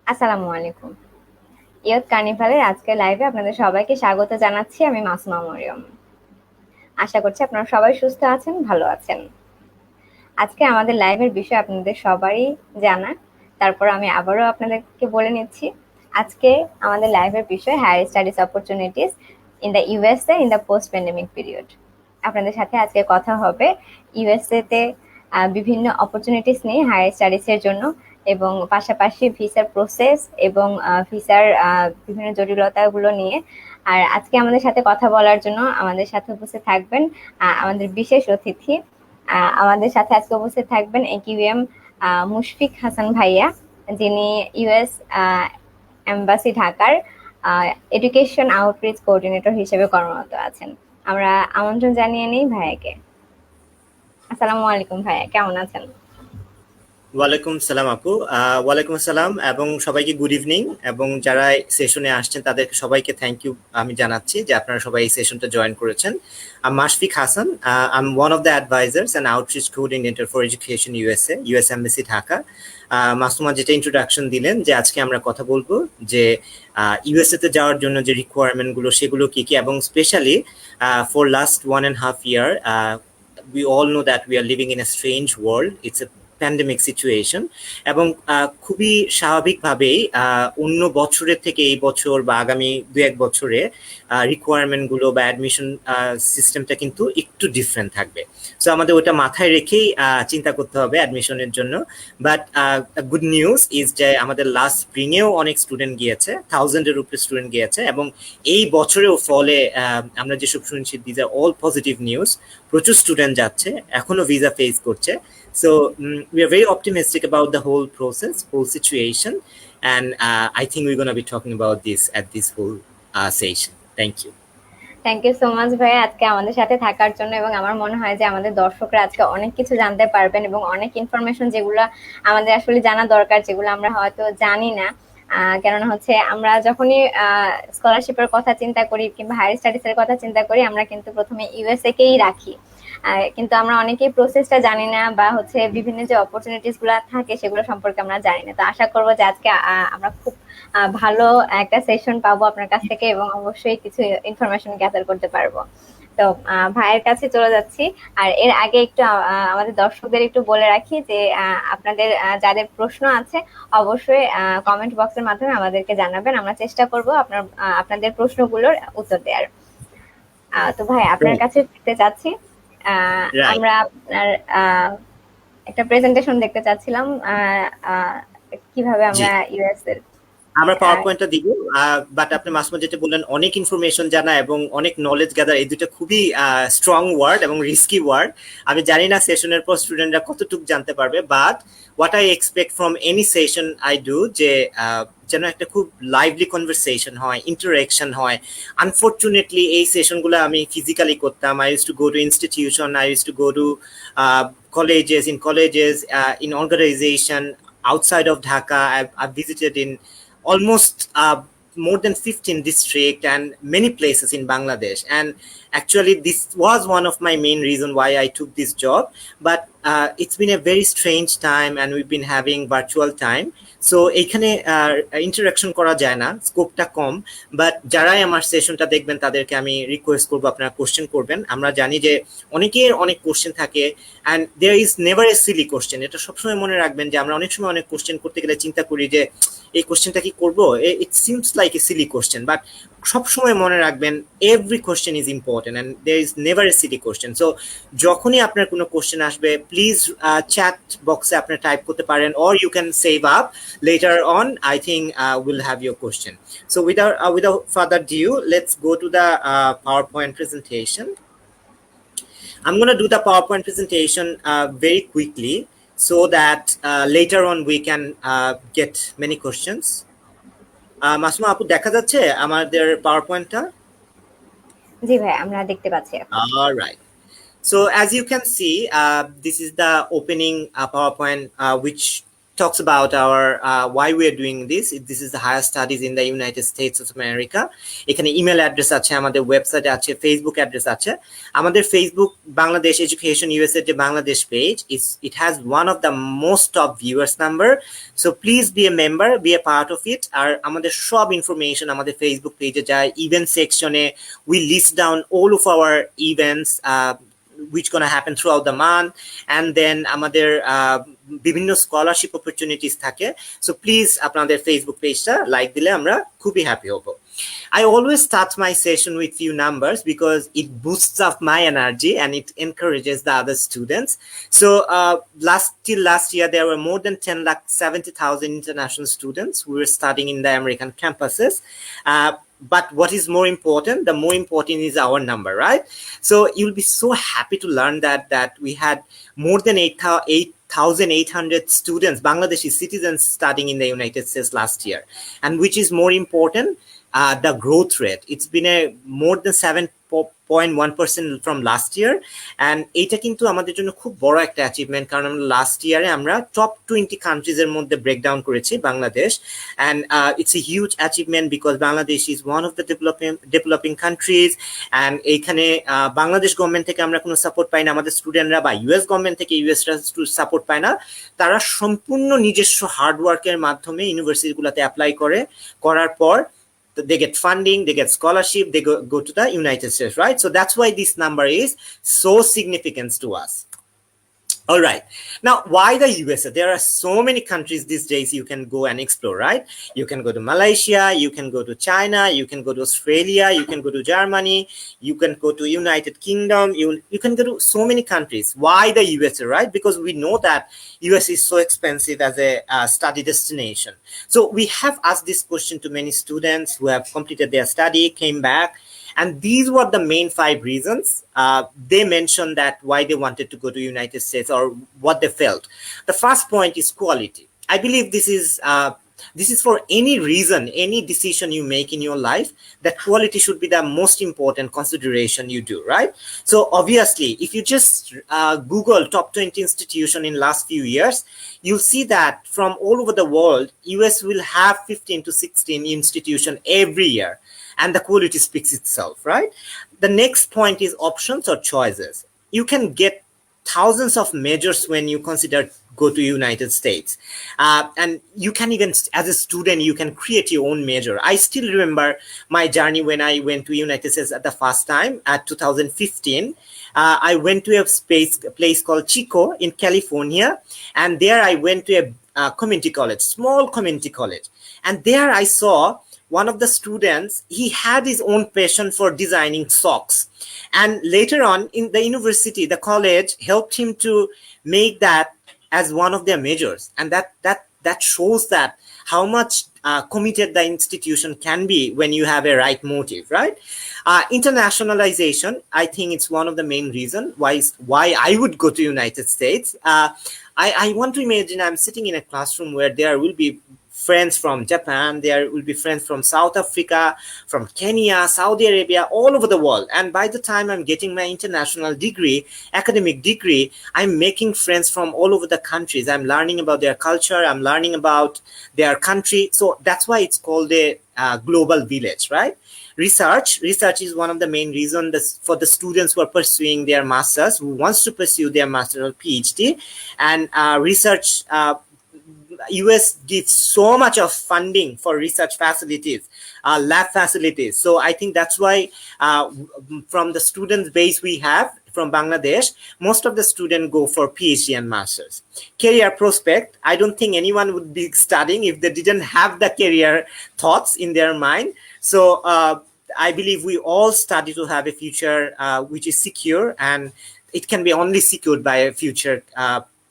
আসসালামু আলাইকুম। ইয়ত কার্নিভালের আজকের লাইভে আপনাদের সবাইকে স্বাগত জানাচ্ছি। আমি মাসুমা মরিয়ম। আশা করছি আপনারা সবাই সুস্থ আছেন, ভালো আছেন। আজকে আমাদের লাইভের বিষয় আপনাদের সবারই জানা। তারপর আমি আবারও আপনাদেরকে বলে নিচ্ছি। আজকে আমাদের লাইভের বিষয় higher studies opportunities in the USA in the post pandemic period. আপনাদের সাথে আজকে কথা হবে ইউএসএ তে বিভিন্ন অপরচুনিটিস নিয়ে হায়ার স্টাডিজের জন্য, এবং পাশাপাশি ভিসার প্রসেস এবং ভিসার বিভিন্ন জটিলতাগুলো নিয়ে। আর আজকে আমাদের সাথে কথা বলার জন্য আমাদের সাথে উপস্থিত থাকবেন আমাদের বিশেষ অতিথি। আমাদের সাথে আজকে উপস্থিত থাকবেন একিউএম মুশফিক হাসান ভাইয়া, যিনি ইউএস এম্বাসি ঢাকার এডুকেশন আউটরিচ কোঅর্ডিনেটর হিসেবে কর্মরত আছেন। আমরা আমন্ত্রণ জানিয়ে নিই ভাইয়াকে। আসসালামু আলাইকুম ভাইয়া, কেমন আছেন? ওয়ালাইকুম সালাম আপু। ওয়ালাইকুম আসসালাম এবং সবাইকে গুড ইভিনিং, এবং যারা সেশনে আসছেন তাদেরকে সবাইকে থ্যাংক ইউ আমি জানাচ্ছি যে আপনারা সবাই এই সেশনটা জয়েন করেছেন। আমি Mashfiq Hasan, I am one of the advisers and outreach coordinator for education USA, US embassy Dhaka. Masuma যেটা ইন্ট্রোডাকশন দিলেন যে আজকে আমরা কথা বলবো যে ইউএসএ তে যাওয়ার জন্য যে রিকোয়ারমেন্ট গুলো সেগুলো কি কি, এবং specially for last 1.5 year we all know that we are living in a strange world. It's a pandemic situation, এবং খুবই স্বাভাবিকভাবেই অন্য বছরের থেকে এই বছর বা আগামী 2-1 বছরে রিকোয়ারমেন্ট গুলো বা অ্যাডমিশন সিস্টেমটা কিন্তু একটু ডিফারেন্ট থাকবে। সো আমাদের ওটা মাথায় রেখেই চিন্তা করতে হবে অ্যাডমিশনের জন্য। বাট গুড নিউজ ইজ যে আমাদের লাস্ট স্প্রিংয়েও অনেক স্টুডেন্ট গিয়েছে, 1000-এর উপরে স্টুডেন্ট গিয়েছে, এবং এই বছরেও ফলে আমরা যেসব শুনছি these are all positive news. প্রচুর স্টুডেন্ট যাচ্ছে, এখনো ভিসা ফেস করছে। So we are very optimistic about the whole process, whole situation, and I think we're going to be talking about this at this whole session. Thank you. Thank you so much ভাই আজকে আমাদের সাথে থাকার জন্য। এবং আমার মনে হয় যে আমাদের দর্শকরা আজকে অনেক কিছু জানতে পারবেন, এবং অনেক ইনফরমেশন যেগুলো আমাদের আসলে জানা দরকার, যেগুলো আমরা হয়তো জানি না। কেননা হচ্ছে আমরা যখনই স্কলারশিপের কথা চিন্তা করি কিংবা হায়ার স্টাডিজ এর কথা চিন্তা করি, আমরা কিন্তু প্রথমে ইউএসএ কেই রাখি। কিন্তু আমরা অনেকেই প্রসেসটা জানি না, বা হচ্ছে বিভিন্ন যে অপরচুনিটিস গুলো থাকে সেগুলো সম্পর্কে আমরা জানি না। তো আশা করবো যে আজকে আমরা খুব ভালো একটা সেশন পাবো আপনার কাছ থেকে, এবং অবশ্যই কিছু ইনফরমেশন গ্যাদার করতে পারবো। তো ভাইয়ের কাছে চলে যাচ্ছি। আর এর আগে একটু আমাদের দর্শকদের একটু বলে রাখি যে আপনাদের যাদের প্রশ্ন আছে অবশ্যই কমেন্ট বক্সের মাধ্যমে আমাদেরকে জানাবেন। আমরা চেষ্টা করব আপনাদের প্রশ্নগুলোর উত্তর দেওয়ার। তো ভাই আপনার কাছে ফিরতে চাচ্ছি। আমরা আপনার একটা প্রেজেন্টেশন দেখতে চাচ্ছিলাম কিভাবে আমরা ইউএস এর আমরা পাওয়ার পয়েন্টটা দিব, বাট আপনি মাসমা যেটা বললেন অনেক ইনফরমেশন জানা এবং অনেক নলেজ গ্যাদার, এই দুটো খুবই স্ট্রং ওয়ার্ড এবং রিস্কি ওয়ার্ড। আমি জানি না সেশনের পর স্টুডেন্টরা কতটুকু জানতে পারবে, but what I expect from any session I do যে যেন একটা খুব লাইভলি কনভারসেশন হয়, ইন্টারেকশন হয়। আনফর্চুনেটলি এই সেশনগুলো আমি ফিজিক্যালি করতাম। I use to go two institution, I use to go two colleges, in organization outside of Dhaka. I've visited in almost more than 15 districts and many places in Bangladesh. And actually, this was one of my main reasons why I took this job. But it's been a very strange time, and we've been having virtual time. So এইখানে interaction করা যায় না, স্কোপটা কম। But যারাই আমার সেশনটা দেখবেন তাদেরকে আমি request করবো আপনারা কোশ্চেন করবেন। আমরা জানি যে অনেকের অনেক কোশ্চেন থাকে, and there is never a silly question. এটা সবসময় মনে রাখবেন যে আমরা অনেক সময় অনেক কোশ্চেন করতে গেলে চিন্তা করি যে এই কোশ্চেনটা কি করবো, it seems like a silly question. But সবসময় মনে রাখবেন every question is important and there is never a silly question. So যখনই আপনার কোনো কোশ্চেন আসবে প্লিজ চ্যাট বক্সে আপনি টাইপ করতে পারেন, or you can save up later on. I think we'll have your question. So without further ado, let's go to the PowerPoint presentation. I'm going to do the PowerPoint presentation very quickly so that later on we can get many questions. Masuma আপু দেখা যাচ্ছে আমাদের PowerPoint-টা? জি ভাই, আমরা দেখতে পাচ্ছি। All right. So as you can see, this is the opening PowerPoint which talks about our why we are doing this. This is the higher studies in the United States of America. এখানে email address আছে, আমাদের website আছে, Facebook address আছে। আমাদের Facebook Bangladesh education USA যে Bangladesh page, it has one of the most top viewers number, so please be a member, be a part of it. আর আমাদের সব information আমাদের ফেসবুক পেজে যায়। ইভেন্ট সেকশনে we list down all of our events which gonna happen throughout the month, and then আমাদের বিভিন্ন scholarship opportunities থাকে। So please আপনাদের ফেসবুক পেজটা লাইক দিলে আমরা খুবই হ্যাপি হব। I always start my session with few numbers because it boosts up my energy and it encourages the other students. So till last year there were more than 10,70,000 international students who were studying in the American campuses. But what is more important? The more important is our number, right? So you'll be so happy to learn that we had more than 8,800 students, Bangladeshi citizens, studying in the United States last year. And which is more important? The growth rate. It's been a more than 7.1% from last year, and এটা কিন্তু আমাদের জন্য খুব বড় একটা achievement, কারণ আমরা last ইয়ারে আমরা টপ 20 কান্ট্রিজ এর মধ্যে ব্রেকডাউন করেছি Bangladesh, and it's a huge achievement because Bangladesh is one of the developing countries, and এইখানে বাংলাদেশ গভর্নমেন্ট থেকে আমরা কোনো সাপোর্ট পাই না, আমাদের স্টুডেন্টরা বা ইউএস গভর্নমেন্ট থেকে ইউএসরা সাপোর্ট পায় না, তারা সম্পূর্ণ নিজস্ব হার্ডওয়ার্কের মাধ্যমে ইউনিভার্সিটিগুলোতে অ্যাপ্লাই করার পর they get funding, they get scholarship, they go to the United States, right? So that's why this number is so significant to us. All right. Now, why the USA? There are so many countries these days you can go and explore, right? You can go to Malaysia, you can go to China, you can go to Australia, you can go to Germany, you can go to United Kingdom, you can go to so many countries. Why the USA, right? Because we know that US is so expensive as a study destination. So we have asked this question to many students who have completed their study, came back, and these were the main 5 reasons. They mentioned that why they wanted to go to United States or what they felt. The first point is quality. I believe this is for any reason, any decision you make in your life, that quality should be the most important consideration you do, right? So obviously, if you just Google top 20 institution in last few years, you'll see that from all over the world, US will have 15 to 16 institution every year. And the quality speaks itself, right? The next point is options or choices. You can get thousands of majors when you consider go to United States, and you can even, as a student, you can create your own major. I still remember my journey when I went to United States at the first time at 2015. I went to a place called Chico in California, and there I went to a community college, small community college, and there I saw one of the students, he had his own passion for designing socks. And later on in the university, the college helped him to make that as one of their majors. And that shows that how much committed the institution can be when you have a right motive, right? Internationalization, I think it's one of the main reasons why I would go to United States. I want to imagine I'm sitting in a classroom where there will be friends from Japan, there will be friends from South Africa, from Kenya, Saudi Arabia, all over the world. And by the time I'm getting my international degree, academic degree, I'm making friends from all over the countries. I'm learning about their culture, I'm learning about their country. So that's why it's called a global village, right? Research is one of the main reasons for the students who are pursuing their masters, who wants to pursue their master or PhD. And research, US gives so much of funding for research facilities, lab facilities. So I think that's why from the student base we have from Bangladesh, most of the students go for PhD and masters. Career prospect, I don't think anyone would be studying if they didn't have the career thoughts in their mind. So I believe we all study to have a future which is secure, and it can be only secured by a future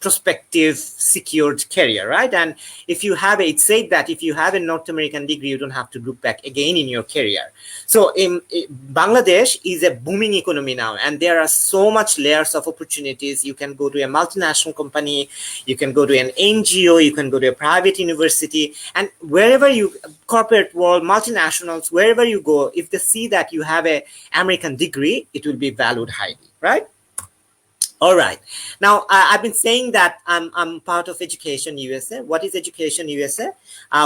prospective secured career, right? And if you have it said that if you have a North American degree, you don't have to look back again in your career. So Bangladesh is a booming economy now, and there are so much layers of opportunities. You can go to a multinational company, you can go to an NGO, you can go to a private university, and wherever you, corporate world, multinationals, wherever you go, if they see that you have a American degree, it will be valued highly, right? All right. Now, I've been saying that I'm part of Education USA. What is Education USA?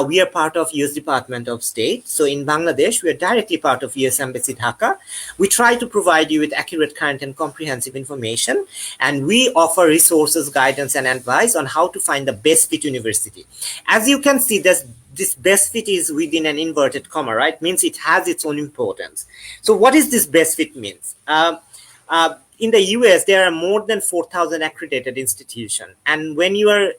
We are part of US Department of State. So in Bangladesh, we are directly part of US Embassy Dhaka. We try to provide you with accurate, current, and comprehensive information. And we offer resources, guidance, and advice on how to find the best fit university. As you can see, this best fit is within an inverted comma, right? Means it has its own importance. So what is this best fit means? In the US, there are more than 4,000 accredited institutions. And when you are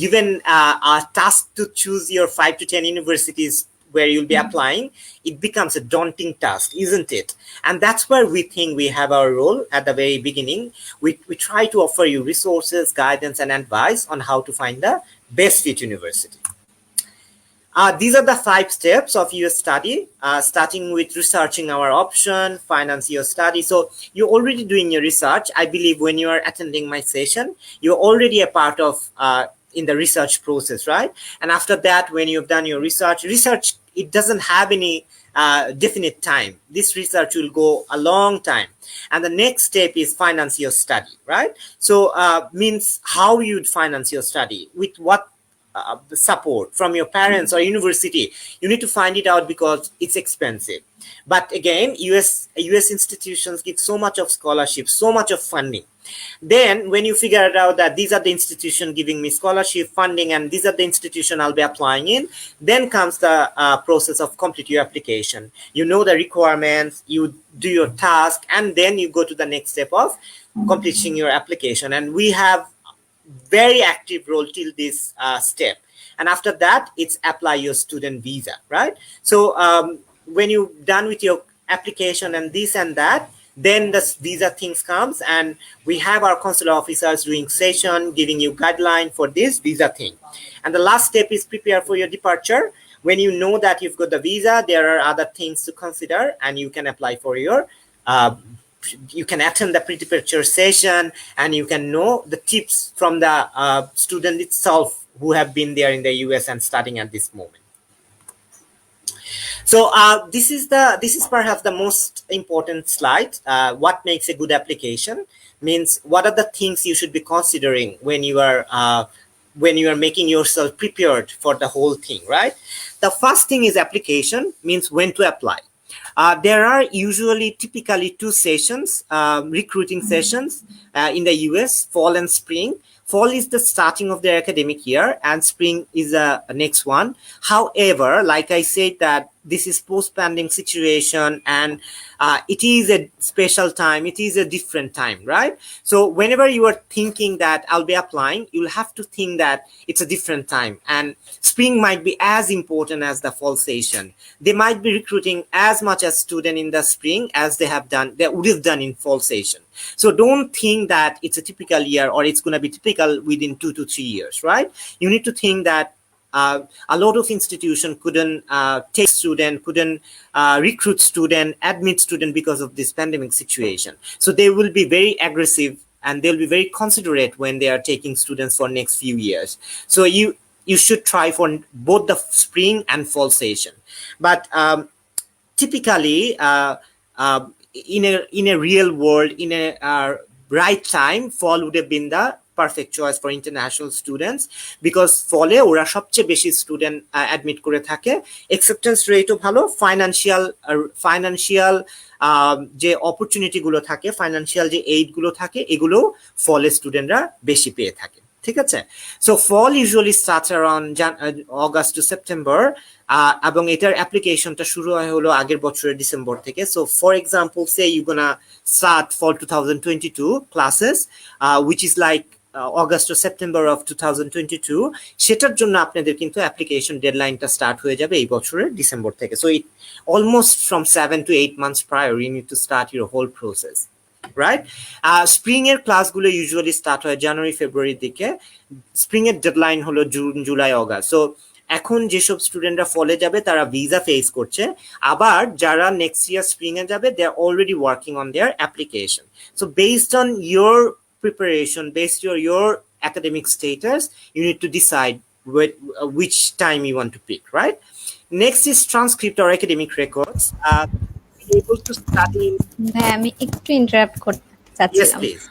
given a task to choose your 5 to 10 universities where you'll be applying, it becomes a daunting task, isn't it? And that's where we think we have our role at the very beginning. We try to offer you resources, guidance, and advice on how to find the best fit university. These are the 5 steps of your study, starting with researching our option, finance your study. So you're already doing your research. I believe when you are attending my session, you're already a part of in the research process, right? And after that, when you've done your research, it doesn't have any definite time. This research will go a long time. And the next step is finance your study, right? So means how you'd finance your study, with what support from your parents or university. You need to find it out because it's expensive. But again, US institutions give so much of scholarship, so much of funding. Then when you figure it out that these are the institutions giving me scholarship funding and these are the institutions I'll be applying in, then comes the process of complete your application. You know the requirements, you do your task, and then you go to the next step of completing your application. And we have very active role till this step, and after that it's apply your student visa, right? So when you're done with your application and this and that, then the visa things comes, and we have our consular officers doing session, giving you guideline for this visa thing. And the last step is prepare for your departure. When you know that you've got the visa, there are other things to consider, and you can apply for your you can attend the pre-departure session, and you can know the tips from the student itself who have been there in the US and studying at this moment. So this is perhaps the most important slide. What makes a good application means what are the things you should be considering when you are making yourself prepared for the whole thing, right? The first thing is application, means when to apply. There are typically 2 sessions, recruiting sessions in the US, fall and spring. Fall is the starting of their academic year, and spring is the next one. However, like I said, that this is post-pandemic situation, and it is a special time. It is a different time, right? So whenever you are thinking that I'll be applying, you'll have to think that it's a different time, and spring might be as important as the fall session. They might be recruiting as much as student in the spring as they would have done in fall session. So don't think that it's a typical year or it's going to be typical within 2 to 3 years, right? You need to think that a lot of institutions couldn't take student, couldn't recruit student, admit student because of this pandemic situation. So they will be very aggressive and they'll be very considerate when they are taking students for next few years. So you should try for both the spring and fall session. But typically, in a real world, in a right time, fall would have been the perfect choice for international students, because ফলে ওরা সবচেয়ে বেশি student admit করে থাকে, acceptance রেটও ভালো, financial যে opportunity গুলো থাকে, ফাইনান্সিয়াল যে এইড গুলো থাকে, এগুলো ফলে স্টুডেন্টরা বেশি পেয়ে থাকে। ঠিক আছে? So fall usually starts around August to September, এবং এটার অ্যাপ্লিকেশনটা শুরু হয় হলো আগের বছরের ডিসেম্বর থেকে। So for example, say you gonna start fall 2022 classes, which is like August or September of 2022, সেটার জন্য আপনাদের কিন্তু অ্যাপ্লিকেশন ডেডলাইনটা স্টার্ট হয়ে যাবে এই বছরের ডিসেম্বর থেকে। So it almost from 7 to 8 months prior you need to start your whole process, right? Spring এর ক্লাসগুলো ইউজুয়ালি স্টার্ট হয় জানুয়ারি ফেব্রুয়ারির দিকে। স্প্রিং এর ডেডলাইন হলো জুন জুলাই অগাস্ট। সো এখন যেসব স্টুডেন্টরা ফলে যাবে তারা ভিসা ফেস করছে, আবার যারা নেক্সট ইয়ার স্প্রিং এ যাবে they are already working on their application. So based on your preparation, based on your academic status, you need to decide which time you want to pick, right? Next is transcript or academic records. Be able to study. ভাই আমি একটু interrupt করতে চাচ্ছিলাম। Yes, please.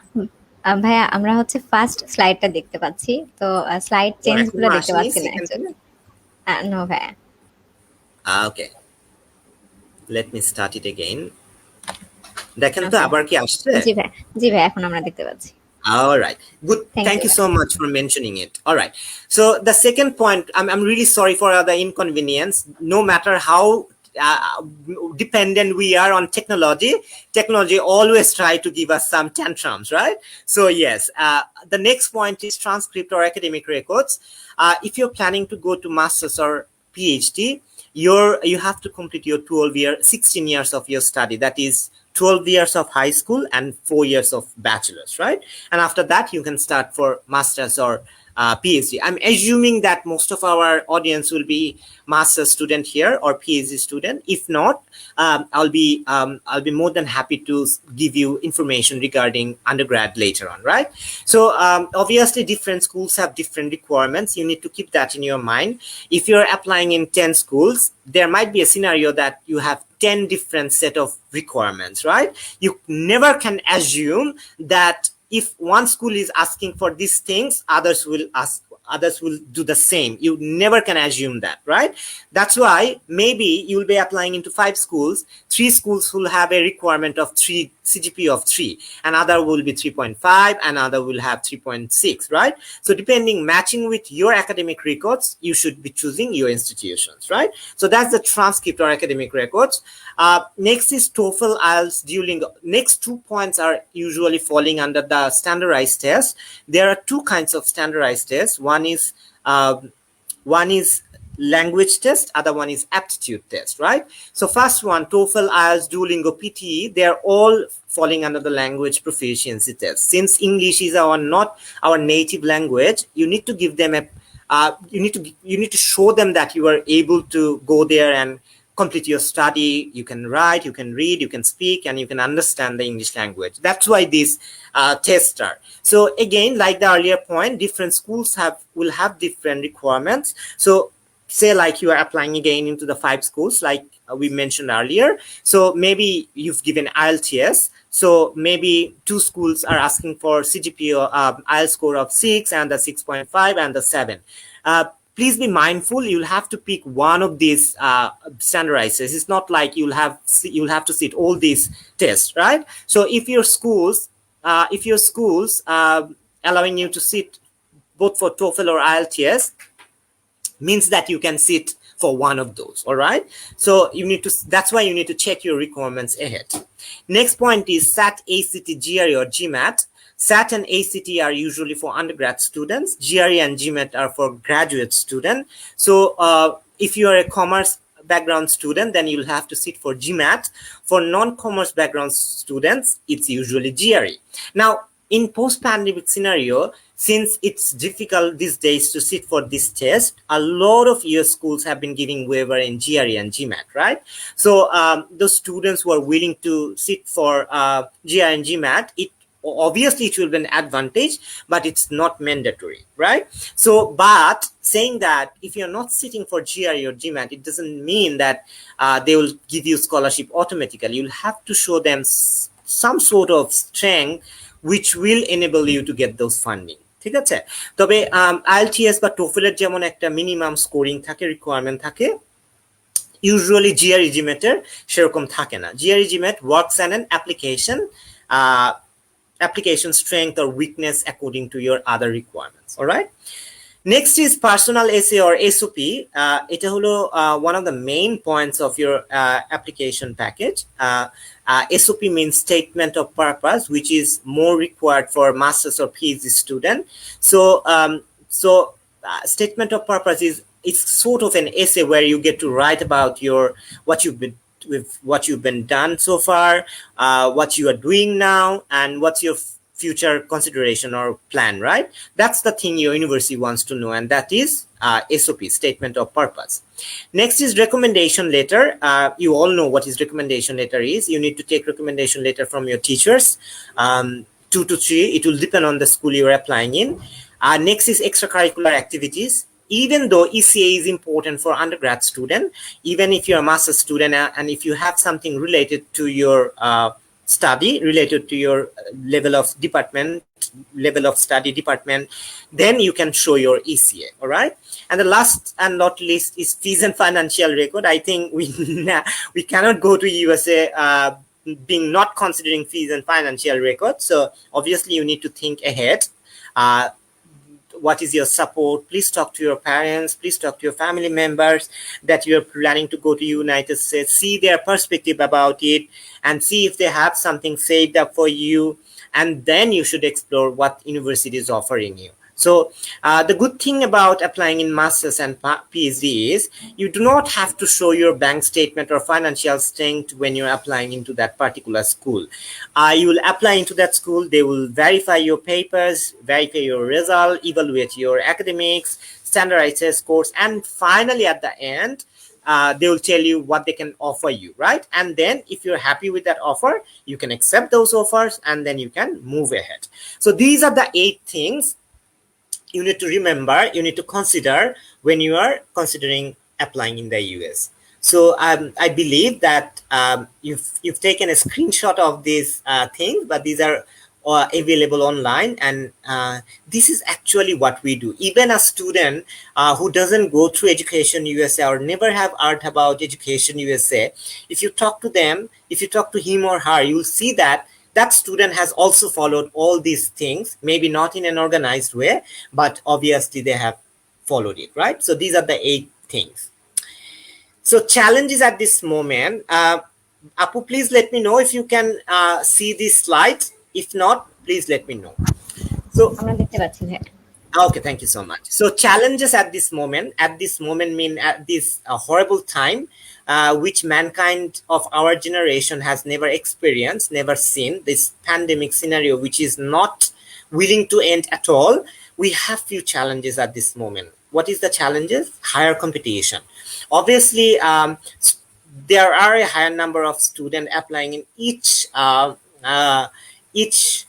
ভাইয়া আমরা হচ্ছে first স্লাইডটা দেখতে পাচ্ছি, তো স্লাইড চেঞ্জ গুলো দেখতে পাচ্ছি না অ্যাকচুয়ালি। নো ভাইয়া। Okay, let me start it again. দেখেন তো ওকে, আবার কি আসছে? জি ভাই এখন আমরা দেখতে পাচ্ছি। All right, good. Thank Thank you you ভাই। so much for mentioning it. All right. So the second point, I'm really sorry for the inconvenience. No matter how dependent we are on technology, technology always try to give us some tantrums, right? So yes, the next point is transcript or academic records. If you're planning to go to master's or PhD, you have to complete your 16 years of your study. That is 12 years of high school and 4 years of bachelor's, right? And after that, you can start for master's or PhD. I'm assuming that most of our audience will be master's student here or PhD student. If not, I'll be more than happy to give you information regarding undergrad later on, right? So obviously, different schools have different requirements. You need to keep that in your mind. If you're applying in 10 schools, there might be a scenario that you have 10 different set of requirements, right? You never can assume that if one school is asking for these things, others will do the same. You never can assume that, right? That's why maybe you'll be applying into 5 schools. 3 schools will have a requirement of 3 CGP of 3, another will be 3.5, another will have 3.6, right? So depending, matching with your academic records, you should be choosing your institutions, right? So that's the transcript or academic records. Next is TOEFL, IELTS, Duolingo. Next 2 points are usually falling under the standardized test. There are 2 kinds of standardized tests. One is language test, other one is aptitude test, right? So first one, TOEFL, IELTS, Duolingo, PTE, they're all falling under the language proficiency test. Since English is not our native language, you need to give them you need to show them that you are able to go there and complete your study. You can write, you can read, you can speak, and you can understand the English language. That's why these tests are. So again, like the earlier point, different schools will have different requirements. So say like you are applying again into the 5 schools like we mentioned earlier. So maybe you've given IELTS. So maybe 2 schools are asking for CGP or IELTS score of 6 and the 6.5 and the 7. Please be mindful. You'll have to pick one of these standardizers. It's not like you'll have to sit all these tests, right? So if your schools allowing you to sit both for TOEFL or IELTS, means that you can sit for one of those. All right, so that's why you need to check your requirements ahead. Next point is SAT, ACT, GRE or GMAT. SAT and ACT are usually for undergrad students. GRE and GMAT are for graduate students. So if you are a commerce background student, then you'll have to sit for GMAT. For non-commerce background students, it's usually GRE. Now, in post-pandemic scenario, since it's difficult these days to sit for this test, a lot of your schools have been giving waiver in GRE and GMAT, right? So those students who are willing to sit for GRE and GMAT, obviously it will be an advantage, but it's not mandatory, right? So but saying that if you're not sitting for GRE or GMAT, it doesn't mean that they will give you scholarship automatically. You'll have to show them some sort of strength which will enable you to get those funding. ঠিক আছে, তবে IELTS বা TOEFL এর যেমন একটা minimum scoring থাকে, requirement থাকে, usually GRE GMAT এর সেরকম থাকে না। GRE GMAT works on an application strength or weakness according to your other requirements. All right. Next is personal essay or SOP. এটা হলো one of the main points of your application package. SOP means statement of purpose, which is more required for master's or PhD student. So statement of purpose is it's sort of an essay where you get to write about what you've been done so far, what you are doing now, and what's your future consideration or plan, right? That's the thing your university wants to know, and that is SOP, statement of purpose. Next is recommendation letter. You all know what is recommendation letter is. You need to take recommendation letter from your teachers, 2 to 3. It will depend on the school you're applying in. Next is extracurricular activities. Even though ECA is important for undergrad student, even if you're a master's student and if you have something related to your study, related to your level of department level of study department, then you can show your ECA. All right. And the last and not least is fees and financial record. I think we cannot go to USA being not considering fees and financial record. So obviously you need to think ahead. What is your support? Please talk to your parents. Please talk to your family members that you're planning to go to United States. See their perspective about it and see if they have something saved up for you. And then you should explore what university is offering you. So the good thing about applying in Masters and PhD is you do not have to show your bank statement or financial strength when you're applying into that particular school. You will apply into that school. They will verify your papers, verify your result, evaluate your academics, standardize your scores, and finally at the end, they will tell you what they can offer you, right? And then if you're happy with that offer, you can accept those offers and then you can move ahead. So these are the 8 things you need to remember, you need to consider when you are considering applying in the US. So I believe that you've taken a screenshot of these things, but these are available online, and this is actually what we do. Even a student who doesn't go through Education USA or never have heard about Education USA, if you talk to them, if you talk to him or her, you'll see that that student has also followed all these things, maybe not in an organized way, but obviously they have followed it, right? So these are the 8 things. So challenges at this moment. Apu, please let me know if you can see these slides. If not, please let me know. So okay, thank you so much. So challenges at this moment mean at this horrible time, which mankind of our generation has never experienced, never seen, this pandemic scenario, which is not willing to end at all. We have few challenges at this moment. What is the challenges? Higher competition. Obviously, there are a higher number of students applying in each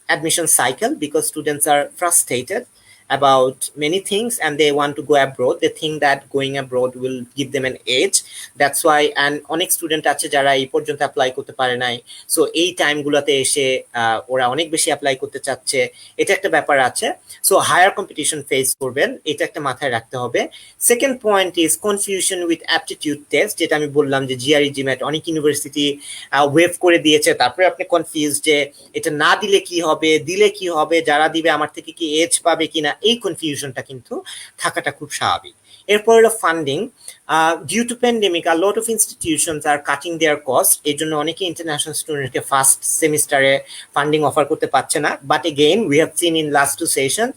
admission cycle because students are frustrated about many things and they want to go abroad. They think that going abroad will give them an edge. That's why, and অনেক student আছে যারা এই পর্যন্ত apply করতে পারে নাই, so এই টাইমগুলোতে এসে ওরা অনেক বেশি অ্যাপ্লাই করতে চাচ্ছে, এটা একটা ব্যাপার আছে। সো হায়ার কম্পিটিশন ফেস করবেন, এটা একটা মাথায় রাখতে হবে। Second point is confusion with aptitude test, যেটা আমি বললাম যে জিআরই জিম্যাট অনেক ইউনিভার্সিটি ওয়েভ করে দিয়েছে, তারপরে আপনি কনফিউজ যে এটা না দিলে কি হবে, দিলে কি হবে, যারা দিবে আমার থেকে কি এজ পাবে কিনা, এই কনফিউশনটা কিন্তু থাকাটা খুব স্বাভাবিক। এরপর হলো funding. Due to pandemic a lot of institutions are cutting their cost, এই জন্য অনেকে ইন্টারন্যাশনাল স্টুডেন্টকে ফার্স্ট সেমিস্টারে ফান্ডিং অফার করতে পারছে না। But again we have seen in last 2 sessions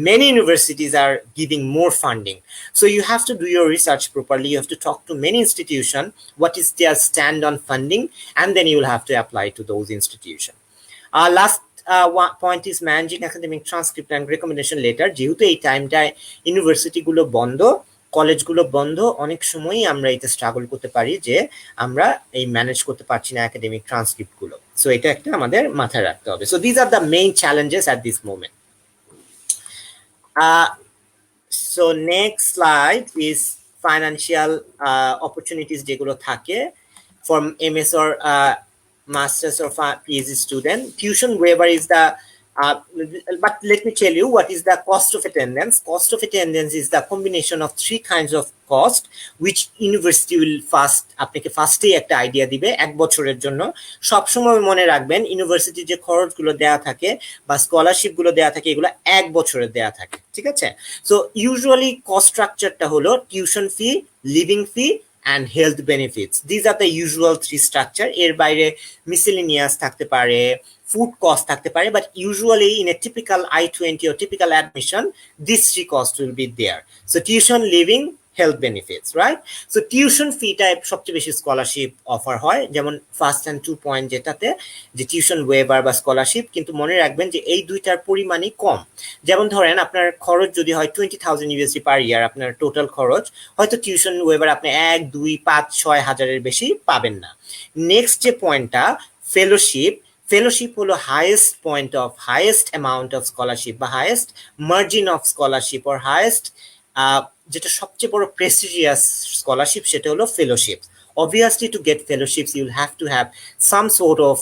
many universities are giving more funding, so you have to do your research properly. You have to talk to many institutions what is their stand on funding, and then you will have to apply to those institutions. Last one point is managing academic transcript and recommendation letter. যেহেতু এই টাইমটায় ইউনিভার্সিটিগুলো বন্ধ, কলেজগুলো বন্ধ, অনেক সময়ই আমরা এটা স্ট্রাগল করতে পারি যে আমরা এই ম্যানেজ করতে পারছি না একাডেমিক ট্রান্সক্রিপ্টগুলো। সো এটা একটা আমাদের মাথায় রাখতে হবে। So this are the main challenges at this moment. So next slide is financial opportunities যেগুলো থাকে for MS or master's or PhD student. Tuition waiver is the but let me tell you what is the cost of attendance. Cost of attendance is the combination of 3 kinds of cost which university will আপনাকে ফার্স্টেই একটা idea দিবে 1 বছরের জন্য। সবসময় মনে রাখবেন university যে খরচগুলো দেয়া থাকে বা স্কলারশিপগুলো দেয়া থাকে এগুলো 1 বছরের দেয়া থাকে, ঠিক আছে? সো ইউজুয়ালি কস্ট স্ট্রাকচারটা হলো tuition fee, living fee and health benefits. These are the usual 3 structure. এর বাইরে miscellaneous থাকতে পারে, food cost থাকতে পারে, but usually in a typical I-20 or typical admission, these 3 costs will be there. So tuition, living, health benefits, right? So tuition fee type সবচেয়ে বেশি scholarship offer হয়, যেমন ফার্স্ট এন্ড 2 পয়েন্ট যেটাতে যে tuition waiver বা scholarship, কিন্তু মনে রাখবেন যে এই দুইটার পরিমাণই কম। যেমন ধরেন আপনার খরচ যদি হয় 20,000 USD পার ইয়ার, আপনার টোটাল খরচ, হয়তো টিউশন ওয়েভার আপনি 1, 2, 5, 6 হাজারের বেশি পাবেন না। নেক্সট যে পয়েন্টটা ফেলোশিপ, ফেলোশিপ হলো highest point of highest amount of scholarship বা highest margin of scholarship or highest যেটা সবচেয়ে বড় প্রেস্টিজিয়াস স্কলারশিপ, সেটা হলো fellowship. obviously to get fellowships you'll have to have some sort of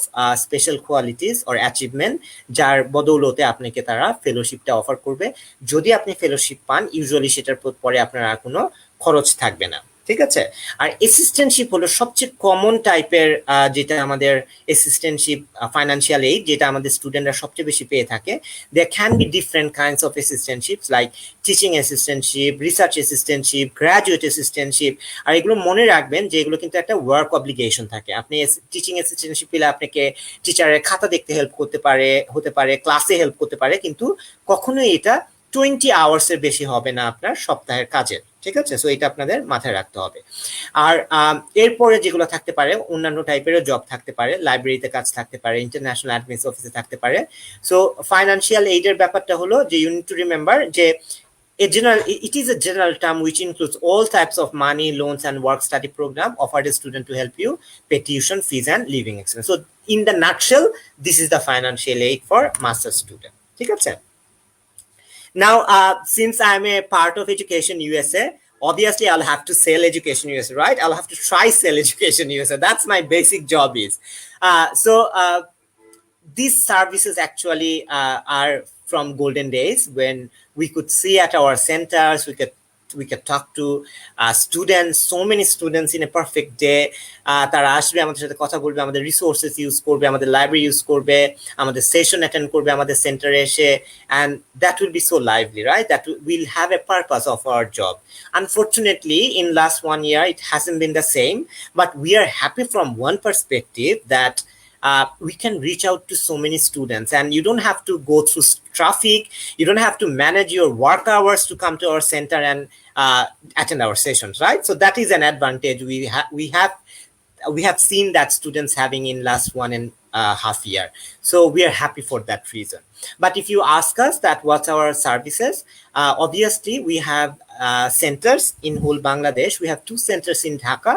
special qualities or achievement যার বদৌলতে আপনাকে তারা ফেলোশিপটা অফার করবে। যদি আপনি ফেলোশিপ পান ইউজুয়ালি সেটার পরে আপনার আর কোনো খরচ থাকবে না, ঠিক আছে। আর অ্যাসিস্ট্যান্টশিপ হলো সবচেয়ে কমন টাইপের যেটা আমাদের অ্যাসিস্ট্যান্টশিপ ফাইন্যান্সিয়াল এইড যেটা আমাদের স্টুডেন্টরা সবচেয়ে বেশি পেয়ে থাকে। There can be different kinds of assistantship like teaching assistantship, research assistantship, graduate assistantship. আর এগুলো মনে রাখবেন যে এগুলো কিন্তু একটা ওয়ার্ক অব্লিগেশন থাকে। আপনি টিচিং অ্যাসিস্ট্যান্টশিপ পেলে আপনাকে টিচারের খাতা দেখতে হেল্প করতে পারে, হতে পারে ক্লাসে হেল্প করতে পারে, কিন্তু কখনোই এটা 20 আওয়ার্সের বেশি হবে না আপনার সপ্তাহের কাজের, ঠিক আছে। সো এটা আপনাদের মাথায় রাখতে হবে। আর এরপরে যেগুলো থাকতে পারে অন্যান্য টাইপেরও জব থাকতে পারে, লাইব্রেরিতে কাজ থাকতে পারে, ইন্টারন্যাশনাল অ্যাডমিন অফিসে থাকতে পারে। সো ফাইন্যান্সিয়াল এইডের ব্যাপারটা হলো যে ইউ নিড টু রিমেম্বার যে it is a general term which includes all types of money, loans, and work study program offered a student to help you pay tuition fees and living expenses. So in the nutshell, this is the financial aid for master's student. ঠিক আছে? Now, since I'm a part of Education USA, obviously I'll have to sell Education USA, right? I'll have to try sell Education USA. That's my basic job is. These services actually are from golden days when we could see at our centers, we could talk to students, so many students in a perfect day. তারা আসবে আমাদের সাথে কথা বলবে, আমাদের resources use করবে, আমাদের library use করবে, আমাদের সেশন অ্যাটেন্ড করবে আমাদের সেন্টারে এসে, and that will be so lively, right? That will have a purpose of our job. Unfortunately, in last 1 year it hasn't been the same, but we are happy from one perspective that we can reach out to so many students and you don't have to go through traffic, you don't have to manage your work hours to come to our center and attend our sessions, right? So that is an advantage we have seen that students having in last 1.5 year. So we are happy for that reason. But if you ask us that what's our services, obviously we have centers in whole Bangladesh. We have 2 centers in Dhaka,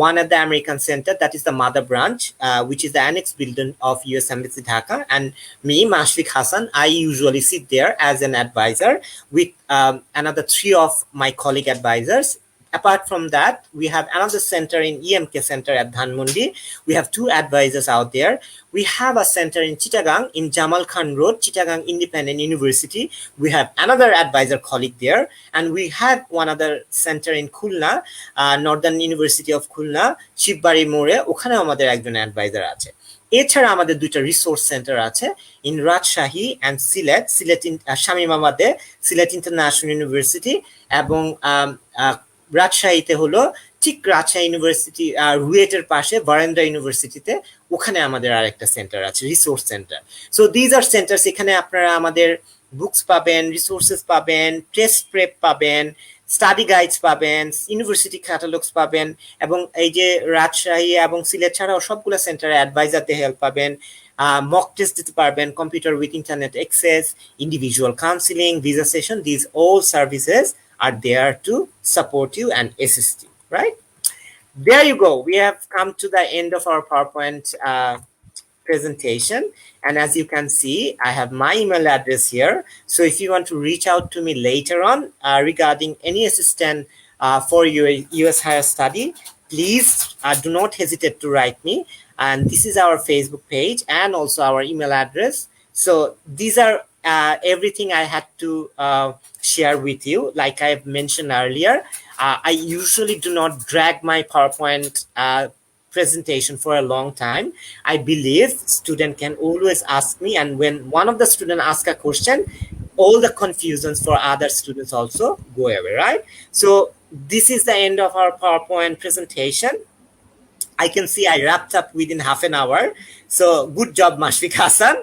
one at the American Center, that is the mother branch, which is the annex building of US Embassy Dhaka, and me, Mashfiq Hassan, I usually sit there as an advisor with another 3 of my colleague advisors. Apart from that, we have another center in EMK Center at Dhanmondi. We have 2 advisors out there. We have a center in Chittagong, in Jamal Khan Road, Chittagong Independent University. We have another advisor colleague there. And we have one other center in Khulna, Northern University of Khulna, Shibari More, ওখানে আমাদের একজন adviser আছে। এছাড়া আমাদের 2টা resource centre আছে in Rajshahi and Sylhet শামীমাবাদে Sylhet international university, এবং রাজশাহীতে হলো ঠিক রাজশাহী ইউনিভার্সিটি রুয়েটের পাশে বারেন্দ্রা ইউনিভার্সিটিতে, ওখানে আমাদের আরেকটা সেন্টার আছে, resource centre. So these are centres, এখানে আপনারা আমাদের বুকস পাবেন, রিসোর্সেস পাবেন, টেস্ট প্রেপ পাবেন, স্টাডি গাইডস পাবেন, ইউনিভার্সিটি ক্যাটালগস পাবেন, এবং এই যে রাজশাহী এবং সিলেট ছাড়াও সবগুলো সেন্টারে অ্যাডভাইজারতে হেল্প পাবেন, mock test দিতে পারবেন, computer with internet access, individual counseling, visa session. These all services are there to support you and assist you, right? There you go. We have come to the end of our PowerPoint presentation, and as you can see, I have my email address here. So if you want to reach out to me later on regarding any assistance for your US higher study, please do not hesitate to write me. And this is our Facebook page and also our email address. So these are everything I had to share with you. Like I mentioned earlier, I usually do not drag my PowerPoint presentation for a long time. I believe student can always ask me, and when one of the student ask a question, all the confusions for other students also go away, right? So this is the end of our PowerPoint presentation. I can see I wrapped up within half an hour. So good job, Mashfiq Hassan.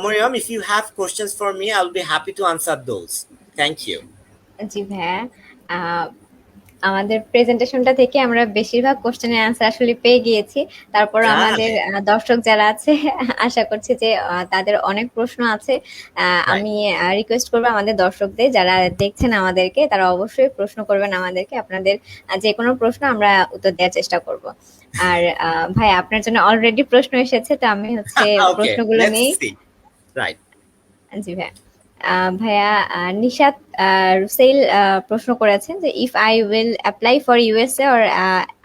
Mariam, if you have questions for me, I'll be happy to answer those. Thank you. জি ভাইয়া, আমাদের প্রেজেন্টেশনটা থেকে আমরা বেশিরভাগ কোশ্চেনের answer আসলে পেয়ে গিয়েছি। তারপর আমাদের দর্শক যারা আছে আশা করছি যে তাদের অনেক প্রশ্ন আছে। আমি রিকোয়েস্ট করবো আমাদের দর্শকদের যারা দেখছেন আমাদেরকে, তারা অবশ্যই প্রশ্ন করবেন আমাদেরকে। আপনাদের যে কোনো প্রশ্ন আমরা উত্তর দেওয়ার চেষ্টা করব। আর ভাই, আপনার জন্য অলরেডি প্রশ্ন এসেছে, তো আমি হচ্ছে প্রশ্নগুলো নেই। রাইট। জি ভাই, ভাইয়া নিশাত রুসেইল প্রশ্ন করেছেন যে if I will apply for USA or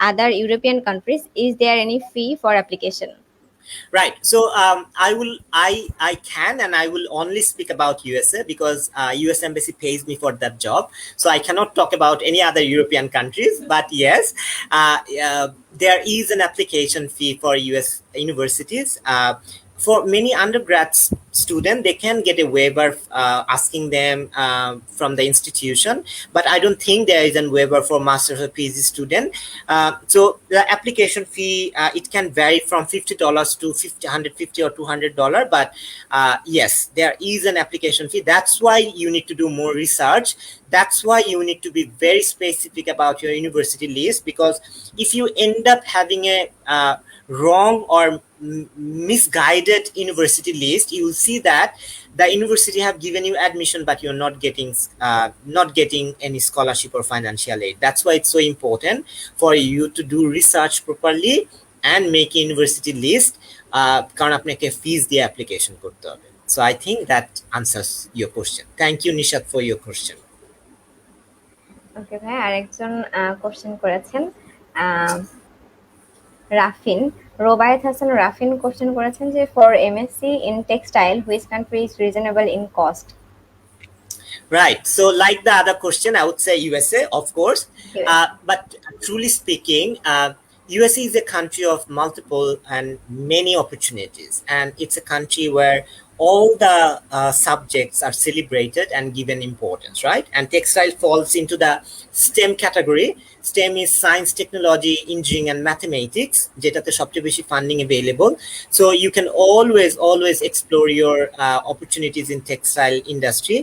other European countries is there any fee for application? Right. So I can and I will only speak about USA because US Embassy pays me for that job. So I cannot talk about any other European countries. But yes, there is an application fee for US universities. For many undergrad students, they can get a waiver asking them from the institution, but I don't think there is a waiver for master's or PhD student. So the application fee, it can vary from $50 to $150 or $200, but yes, there is an application fee. That's why you need to do more research. That's why you need to be very specific about your university list, because if you end up having a wrong or misguided university list, you will see that the university have given you admission but you're not getting any scholarship or financial aid. That's why it's so important for you to do research properly and make a university list, কারণ আপনাকে fees দিয়ে application করতে হবে. So I think that answers your question. Thank you, Nishat, for your question. ওকে ভাই, আরেকজন question করেছেন রাফিন, রোবায়েত হাসান রাফিন কোশ্চেন করেছেন যে for MSc in textile which country is reasonable in cost? Right. So like the other question, I would say USA, of course. But truly speaking, USA is a country of multiple and many opportunities. And it's a country where all the subjects are celebrated and given importance, right? And textile falls into the STEM category. STEM is science, technology, engineering, and mathematics, যেটাতে সবচেয়ে বেশি funding available. So you can always explore your opportunities in textile industry,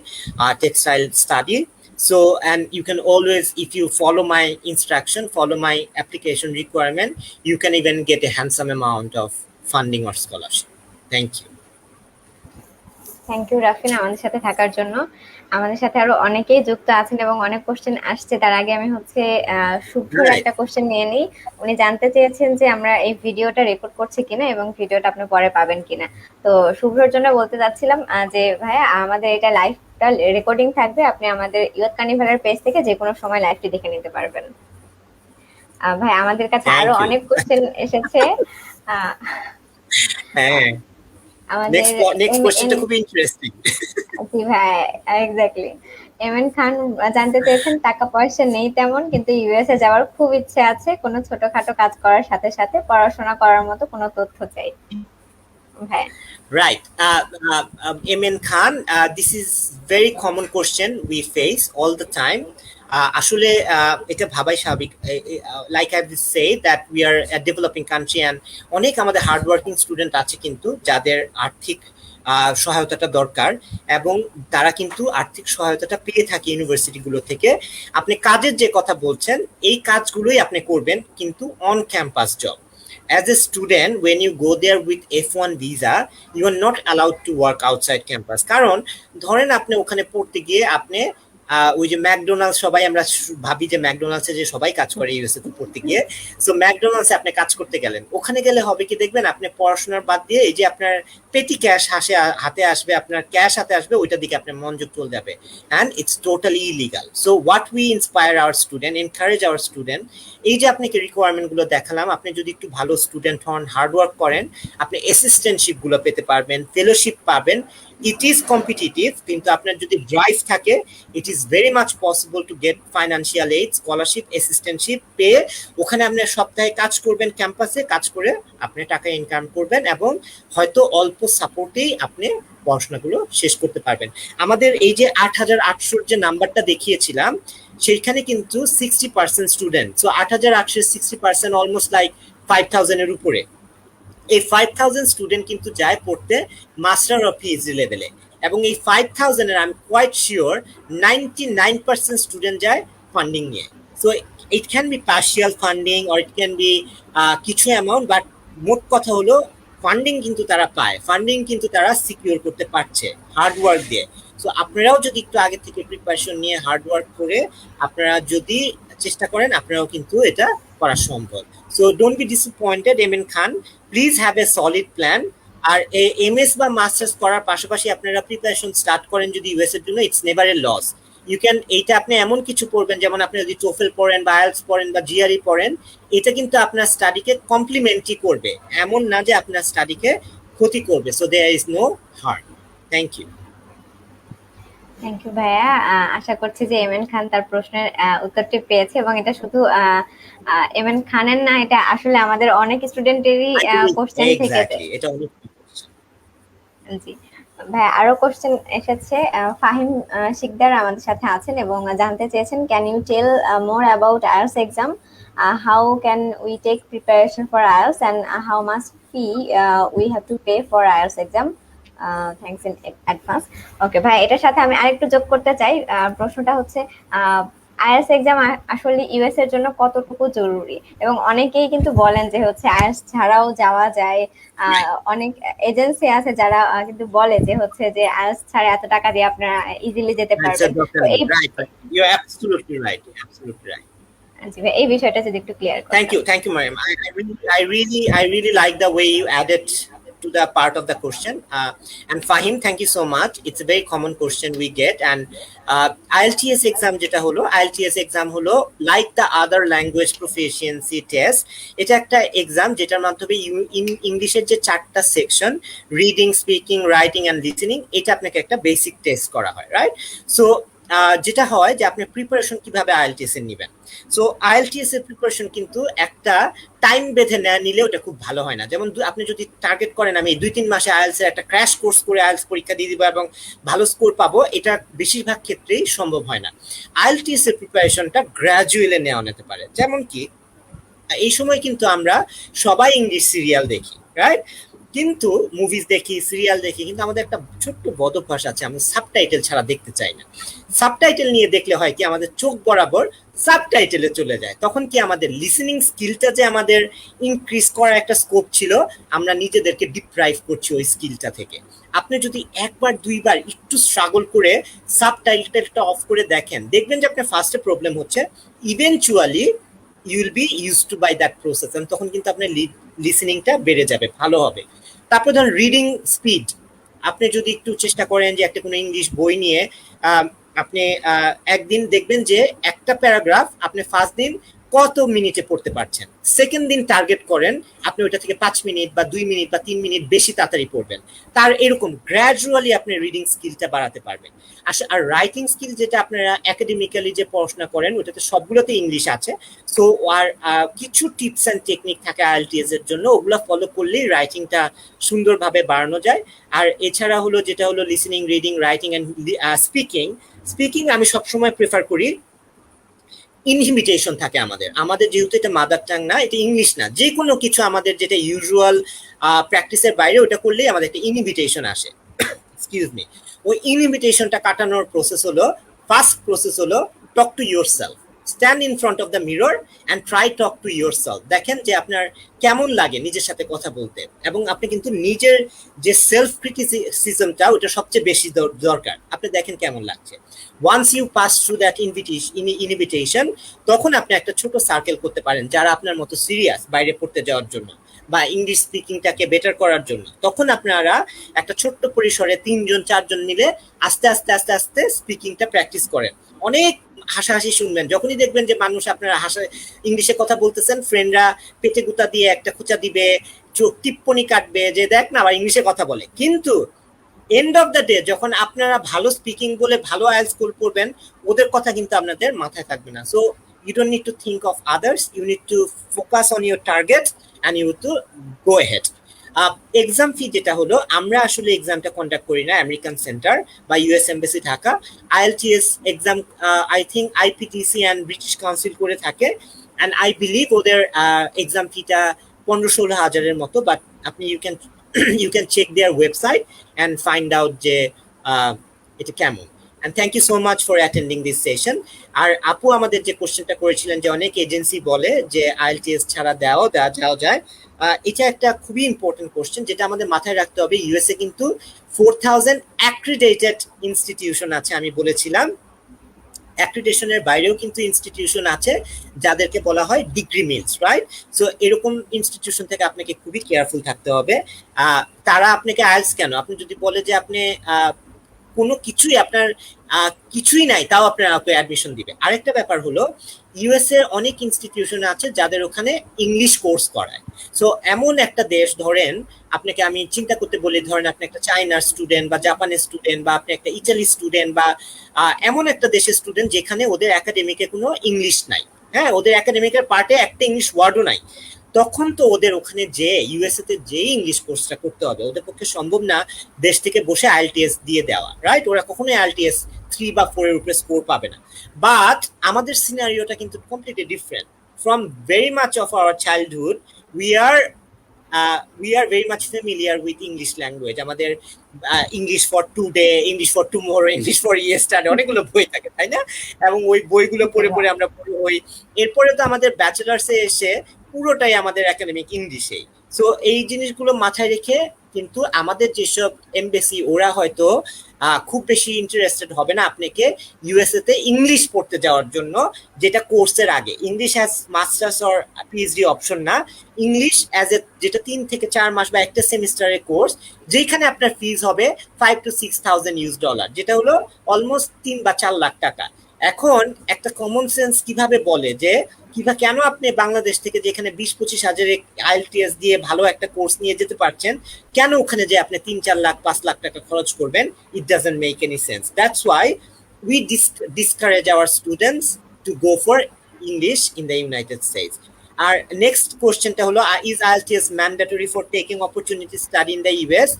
textile study. So, and you can always, if you follow my instruction, follow my application requirement, you can even get a handsome amount of funding or scholarship. Thank you. Thank you Rafin আমাদের সাথে থাকার জন্য। আমাদের সাথে আরো অনেকেই যুক্ত আছেন এবং অনেক কোশ্চেন আসছে। তার আগে আমি শুভ্রর একটা কোশ্চেন নিয়ে নিই। উনি জানতে চেয়েছেন যে আমরা এই ভিডিওটা রেকর্ড করছি কিনা এবং ভিডিওটা আপনি পরে পাবেন কিনা। তো শুভ্রর জন্য বলতে চাচ্ছিলাম যে ভাইয়া আমাদের এটা লাইভটা রেকর্ডিং থাকবে, আপনি আমাদের ইয়ুথ কার্নিভালের পেজ থেকে যে কোনো সময় লাইভটি দেখে নিতে পারবেন। ভাই আমাদের কাছে আরো অনেক কোশ্চেন এসেছে। হ্যাঁ, next কোশ্চেনটা খুব ইন্টারেস্টিং। জি ভাই, এক্স্যাক্টলি। এমএন খান জানতে চেয়েছেন টাকা পয়সা নেই তেমন, কিন্তু ইউএসএ যাওয়ার খুব ইচ্ছে আছে, কোনো ছোটখাটো কাজ করার সাথে সাথে পড়াশোনা করার মতো কোনো তথ্য চাই। ভাই Right. Emin Khan, this is very common question we face all the time. আসলে এটা ভাবাই স্বাভাবিক। Like I say that we are A developing country and অনেক আমাদের হার্ডওয়ার্কিং স্টুডেন্ট আছে কিন্তু যাদের আর্থিক সহায়তাটা দরকার, এবং তারা কিন্তু আর্থিক সহায়তাটা পেয়ে থাকে ইউনিভার্সিটিগুলো থেকে। আপনি কাজের যে কথা বলছেন, এই কাজগুলোই আপনি করবেন, কিন্তু on campus job. As a student, when you go there with F1 visa, you are not allowed to work outside campus. কারণ ধরেন আপনি ওখানে পড়তে গিয়ে আপনি ওই যে ম্যাকডোনাল্ডস, সবাই আমরা ভাবি যে ম্যাকডোনাল্ডসে যে সবাই কাজ করে ইউএসএ তে পড়তে গিয়ে, সো ম্যাকডোনাল্ডসে আপনি কাজ করতে গেলেন, ওখানে গেলে হবে কি দেখবেন আপনি পড়াশোনার বাদ দিয়ে এই যে আপনার পেটি ক্যাশ হাতে আসবে, আপনার ক্যাশ হাতে আসবে, ওইটার দিকে আপনার মনোযোগ চলে যাবে, and it's totally illegal. So what we inspire hour student, encourage hour student, এই যে আপনাকে রিকোয়ারমেন্ট গুলো দেখালাম, আপনি যদি একটু ভালো স্টুডেন্ট হন, হার্ডওয়ার্ক করেন, আপনি অ্যাসিস্ট্যান্টশিপ গুলো পেতে পারবেন, ফেলোশিপ পাবেন। ইট ইজ কম্পিটিটিভ, কিন্তু আপনার যদি ড্রাইভ থাকে, it is very much possible to get financial aid, scholarship, assistantship পেয়ে ওখানে আপনি সপ্তাহে কাজ করবেন, ক্যাম্পাসে কাজ করে আপনি টাকা ইনকাম করবেন, এবং হয়তো অল্প সাপোর্টেই আপনি পড়াশোনাগুলো শেষ করতে পারবেন। আমাদের এই যে ৮,৮০০ যে নাম্বারটা দেখিয়েছিলাম, সেইখানে কিন্তু 60% স্টুডেন্ট, সো ৮,৮০০ 60% অলমোস্ট লাইক 5,000 এর উপরে। এই 5,000 স্টুডেন্ট কিন্তু যায় পড়তে মাস্টার অফ পিএইচডি লেভেলে, এবং এই 5,000 এর আমি কোয়াইট শিওর 99% স্টুডেন্ট যায় ফান্ডিং নিয়ে। So it can be partial funding or it can be কিছু অ্যামাউন্ট, বাট মোট কথা হলো ফান্ডিং কিন্তু তারা পায়, ফান্ডিং কিন্তু তারা সিকিউর করতে পারছে হার্ডওয়ার্ক দিয়ে। সো আপনারাও যদি একটু আগে থেকে প্রিপারেশন নিয়ে হার্ডওয়ার্ক করে আপনারা যদি চেষ্টা করেন, আপনারাও কিন্তু এটা করা সম্ভব। So don't be disappointed, Emin Khan. Please have a solid plan. আর এমএস বা মাস্টার্স করার পাশাপাশি আপনারা প্রিপারেশন স্টার্ট করেন যদি ইউএস এর জন্য, it's never a loss. You can, এইটা আপনি এমন কিছু পড়বেন, যেমন আপনি যদি টোফেল পড়েন বা আইএলটিএস পড়েন বা জিআরই পড়েন, এটা কিন্তু আপনার স্টাডিকে কমপ্লিমেন্টই করবে, এমন না যে আপনার স্টাডিকে ক্ষতি করবে। So there is no harm. Thank you. Thank you ভাইয়া। আশা করছি যে এমএন খান তার প্রশ্নের উত্তরটি পেয়েছে, এবং এটা শুধু এমএন খানের না, এটা আসলে আমাদের অনেক স্টুডেন্টেরই কোশ্চেন থেকে। এক্স্যাক্টলি, এটা অনেক। জি ভাই, আরো কোশ্চেন এসেছে। ফাহিম শিকদার আমাদের সাথে আছেন এবং জানতে চেয়েছেন, can you tell more about IELTS exam, how can we take preparation for IELTS and how much fee we have to pay for IELTS exam, thanks in advance. Okay ভাই, এটার সাথে আমি আরেকটু যোগ করতে চাই। প্রশ্নটা হচ্ছে, আইএলটিএস এক্সাম আসলে ইউএস এর জন্য কতটুকু জরুরি, এবং অনেকেই কিন্তু বলেন যে হচ্ছে আইএলটিএস ছাড়াও যাওয়া যায়। অনেক এজেন্সি আছে যারা কিন্তু বলে যে হচ্ছে যে আইএলটিএস ছাড়া এত টাকা দিয়ে আপনারা ইজিলি যেতে পারবেন। তো এই You're absolutely right. Absolutely right. জি ভাই, এই বিষয়টা যদি একটু ক্লিয়ার করেন। Thank you, Mariam. I really like the way you added to the part of the question. And Fahim, thank you so much. It's a very common question we get. And IELTS exam যেটা হলো, IELTS exam হলো like the other language proficiency test. এটা একটা exam যেটার মাধ্যমে ইংলিশের যে 4টা section, reading, speaking, writing and listening, এটা আপনাকে একটা বেসিক টেস্ট করা হয়, রাইট? সো যেটা হয় যে আপনি প্রিপারেশন কিভাবে আইএলটিএস এর নেবেন। সো আইএলটিএস এর প্রিপারেশন কিন্তু একটা টাইম বেঁধে নিলে ওটা খুব ভালো হয় না। যেমন আপনি যদি টার্গেট করেন আমি 2-3 মাসে আইএলটিএস এর একটা ক্র্যাশ কোর্স করে আইএলটিএস পরীক্ষা দিয়ে দিব এবং ভালো স্কোর পাবো, এটা বেশিরভাগ ক্ষেত্রেই সম্ভব হয় না। আইএলটিএস এর প্রিপারেশনটা গ্র্যাজুয়ালি নেওয়া যেতে পারে। যেমন কি এই সময় কিন্তু আমরা সবাই ইংলিশ সিরিয়াল দেখি, রাইট? কিন্তু মুভিজ দেখি, সিরিয়াল দেখি, কিন্তু আমাদের একটা ছোট্ট বদ অভ্যাস আছে, আমরা সাবটাইটেল ছাড়া দেখতে চাই না। সাবটাইটেল নিয়ে দেখলে হয় কি, আমাদের চোখ বরাবর সাবটাইটেলে চলে যায়। তখন কি আমাদের লিসেনিং স্কিলটা যে আমাদের ইনক্রিজ করার একটা স্কোপ ছিল, আমরা নিজেদেরকে ডিপ্রাইভ করছি ওই স্কিলটা থেকে। আপনি যদি একবার দুইবার একটু স্ট্রাগল করে সাবটাইটেলটা অফ করে দেখেন, দেখবেন যে আপনার ফার্স্টে প্রবলেম হচ্ছে, eventually you will be used to by that process, and তখন কিন্তু আপনার লিসেনিংটা বেড়ে যাবে, ভালো হবে। তারপর ধরুন রিডিং স্পিড, আপনি যদি একটু চেষ্টা করেন যে একটা কোনো ইংলিশ বই নিয়ে আপনি একদিন দেখবেন যে একটা প্যারাগ্রাফ আপনি ফার্স্ট দিন কত মিনিটে পড়তে পারছেন, সেকেন্ড দিন টার্গেট করেন আপনি ওইটা থেকে 5 মিনিট বা 2 মিনিট বা 3 মিনিট বেশি তাড়াতাড়ি পড়বেন। তার এরকম গ্র্যাজুয়ালি আপনি রিডিং স্কিলটা বাড়াতে পারবেন। আর রাইটিং স্কিল যেটা আপনারা একাডেমিক্যালি যে পড়াশোনা করেন, ওটাতে সবগুলোতে ইংলিশ আছে। সো আর কিছু টিপস অ্যান্ড টেকনিক থাকে আইএলটিএস এর জন্য, ওগুলো ফলো করলেই রাইটিংটা সুন্দরভাবে বাড়ানো যায়। আর এছাড়া হলো যেটা হলো listening, reading, writing and speaking আমি সবসময় প্রেফার করি ইনহিবিটেশন থাকে আমাদের যেহেতু এটা মাদার টাং না, এটা ইংলিশ না, যে কোনো কিছু আমাদের যেটা ইউজুয়াল প্র্যাকটিসের বাইরে ওটা করলেই আমাদের একটা ইনহিবিটেশন আসে। Excuse me. ওই ইনহিবিটেশনটা কাটানোর প্রসেস হলো, ফার্স্ট প্রসেস হলো talk to yourself. Stand in front of the mirror and try talk to yourself. দেখেন যে আপনার কেমন লাগে নিজের সাথে কথা বলতে, এবং আপনি কিন্তু নিজের যে সেলফ ক্রিটিসিজমটা ওটা সবচেয়ে বেশি দরকার। আপনি দেখেন কেমন লাগছে। Once you pass through that invitation, তখন আপনি একটা ছোট সার্কেল করতে পারেন যারা আপনার মতো সিরিয়াস বাইরে পড়তে যাওয়ার জন্য বা ইংলিশ স্পিকিংটাকে বেটার করার জন্য। তখন আপনারা একটা ছোট্ট পরিসরে 3-4 জন মিলে আস্তে আস্তে আস্তে আস্তে স্পিকিংটা প্র্যাকটিস করেন। অনেক হাসাহাসি শুনবেন, যখনই দেখবেন যে মানুষ আপনারা ইংলিশে কথা বলতেছেন, ফ্রেন্ডরা পেটে গুতা দিয়ে একটা খোঁচা দিবে, চোখ টিপ্পনি কাটবে যে দেখ না আবার ইংলিশে কথা বলে। কিন্তু এন্ড অফ দ্য ডে যখন আপনারা ভালো স্পিকিং বলে ভালো আইএলটিএস স্কোর করবেন, ওদের কথা কিন্তু আপনাদের মাথায় থাকবে না। So you don't need to think of others, you need to focus on your target and you to go head. Exam fee যেটা হলো, আমরা আসলে এক্সামটা কন্ডাক্ট করি না আমেরিকান সেন্টার বা US embassy Dhaka. IELTS exam I think IPTC and British Council করে থাকে, অ্যান্ড আই বিলিভ ওদের এক্সাম ফিটা 15-16 হাজারের মতো। বাট আপনি you can check their website and find out যে এটা কেমন। and thank you so much for attending this session. আর আপু আমাদের যে কোশ্চেনটা করেছিলেন যে অনেক এজেন্সি বলে যে আইএলটিএস ছাড়া দেওয়া যায়, এটা একটা খুবই ইম্পর্টেন্ট কোশ্চেন যেটা আমাদের মাথায় রাখতে হবে। ইউএসএ কিন্তু 4000 অ্যাক্রিডেটেড ইনস্টিটিউশন আছে, আমি বলেছিলাম অ্যাক্রিডিটেশনের বাইরেও কিন্তু ইনস্টিটিউশন আছে যাদেরকে বলা হয় ডিগ্রি মিলস, রাইট? সো এরকম ইনস্টিটিউশন থেকে আপনাকে খুবই কেয়ারফুল থাকতে হবে। তারা আপনাকে আইএলটিএস কেন, আপনি যদি বলে যে আপনি কোনো কিছুই আপনার কিছুই নাই, তাও আপনার অ্যাডমিশন দিবে। আরেকটা ব্যাপার হলো ইউএস এর অনেক ইনস্টিটিউশন আছে যাদের ওখানে ইংলিশ কোর্স করায়। সো এমন একটা দেশ ধরেন, আপনাকে আমি চিন্তা করতে বলি, ধরেন আপনি একটা চাইনার স্টুডেন্ট বা জাপানের স্টুডেন্ট বা আপনি একটা ইটালি স্টুডেন্ট বা এমন একটা দেশের স্টুডেন্ট যেখানে ওদের একাডেমিকে কোনো ইংলিশ নাই, হ্যাঁ, ওদের একাডেমিকের পার্টে একটা ইংলিশ ওয়ার্ডও নাই, তখন তো ওদের ওখানে যে ইউএসএ তে যে ইংলিশ কোর্সটা করতে হবে, ওদের পক্ষে সম্ভব না দেশ থেকে বসে আইএলটিএস দিয়ে দেওয়া, রাইট? ওরা কখনোই আইএলটিএস 3 বা 4 এর উপরে স্কোর পাবে না। বাট আমাদের সিনারিওটা কিন্তু completely different. From very much of our childhood we are very much familiar with English language. আমাদের English for today, English for tomorrow, English for yesterday অনেকগুলো বই থাকে, তাই না? এবং ওই বইগুলো পড়ে পড়ে আমরা ওই এরপরে তো আমাদের ব্যাচেলার্সে এসে পুরোটাই আমাদের একাডেমিক ইংলিশেই। সো এই জিনিসগুলো মাথায় রেখে কিন্তু আমাদের যেসব এমবেসি ওরা হয়তো খুব বেশি ইন্টারেস্টেড হবে না আপনাকে ইউএসএ তে ইংলিশ পড়তে যাওয়ার জন্য, যেটা কোর্সের আগে। English as masters or PhD option না, ইংলিশ অ্যাজ এ যেটা 3 থেকে 4 মাস বা একটা সেমিস্টারের কোর্স, যেখানে আপনার ফিজ হবে $5,000 to $6,000, যেটা হলো অলমোস্ট 3 বা 4 লাখ টাকা। এখন একটা কমন সেন্স কিভাবে বলে যে কিংবা কেন আপনি বাংলাদেশ থেকে যেখানে 20-25 হাজারে আইএলটিএস দিয়ে ভালো একটা কোর্স নিয়ে যেতে পারছেন, কেন ওখানে যে আপনি 3-4 লাখ 5 লাখ টাকা খরচ করবেন? It doesn't make any sense. That's why we discourage our students to go for English in the United States. আর নেক্সট কোশ্চেনটা হলো, is IELTS mandatory for taking opportunity study in the US?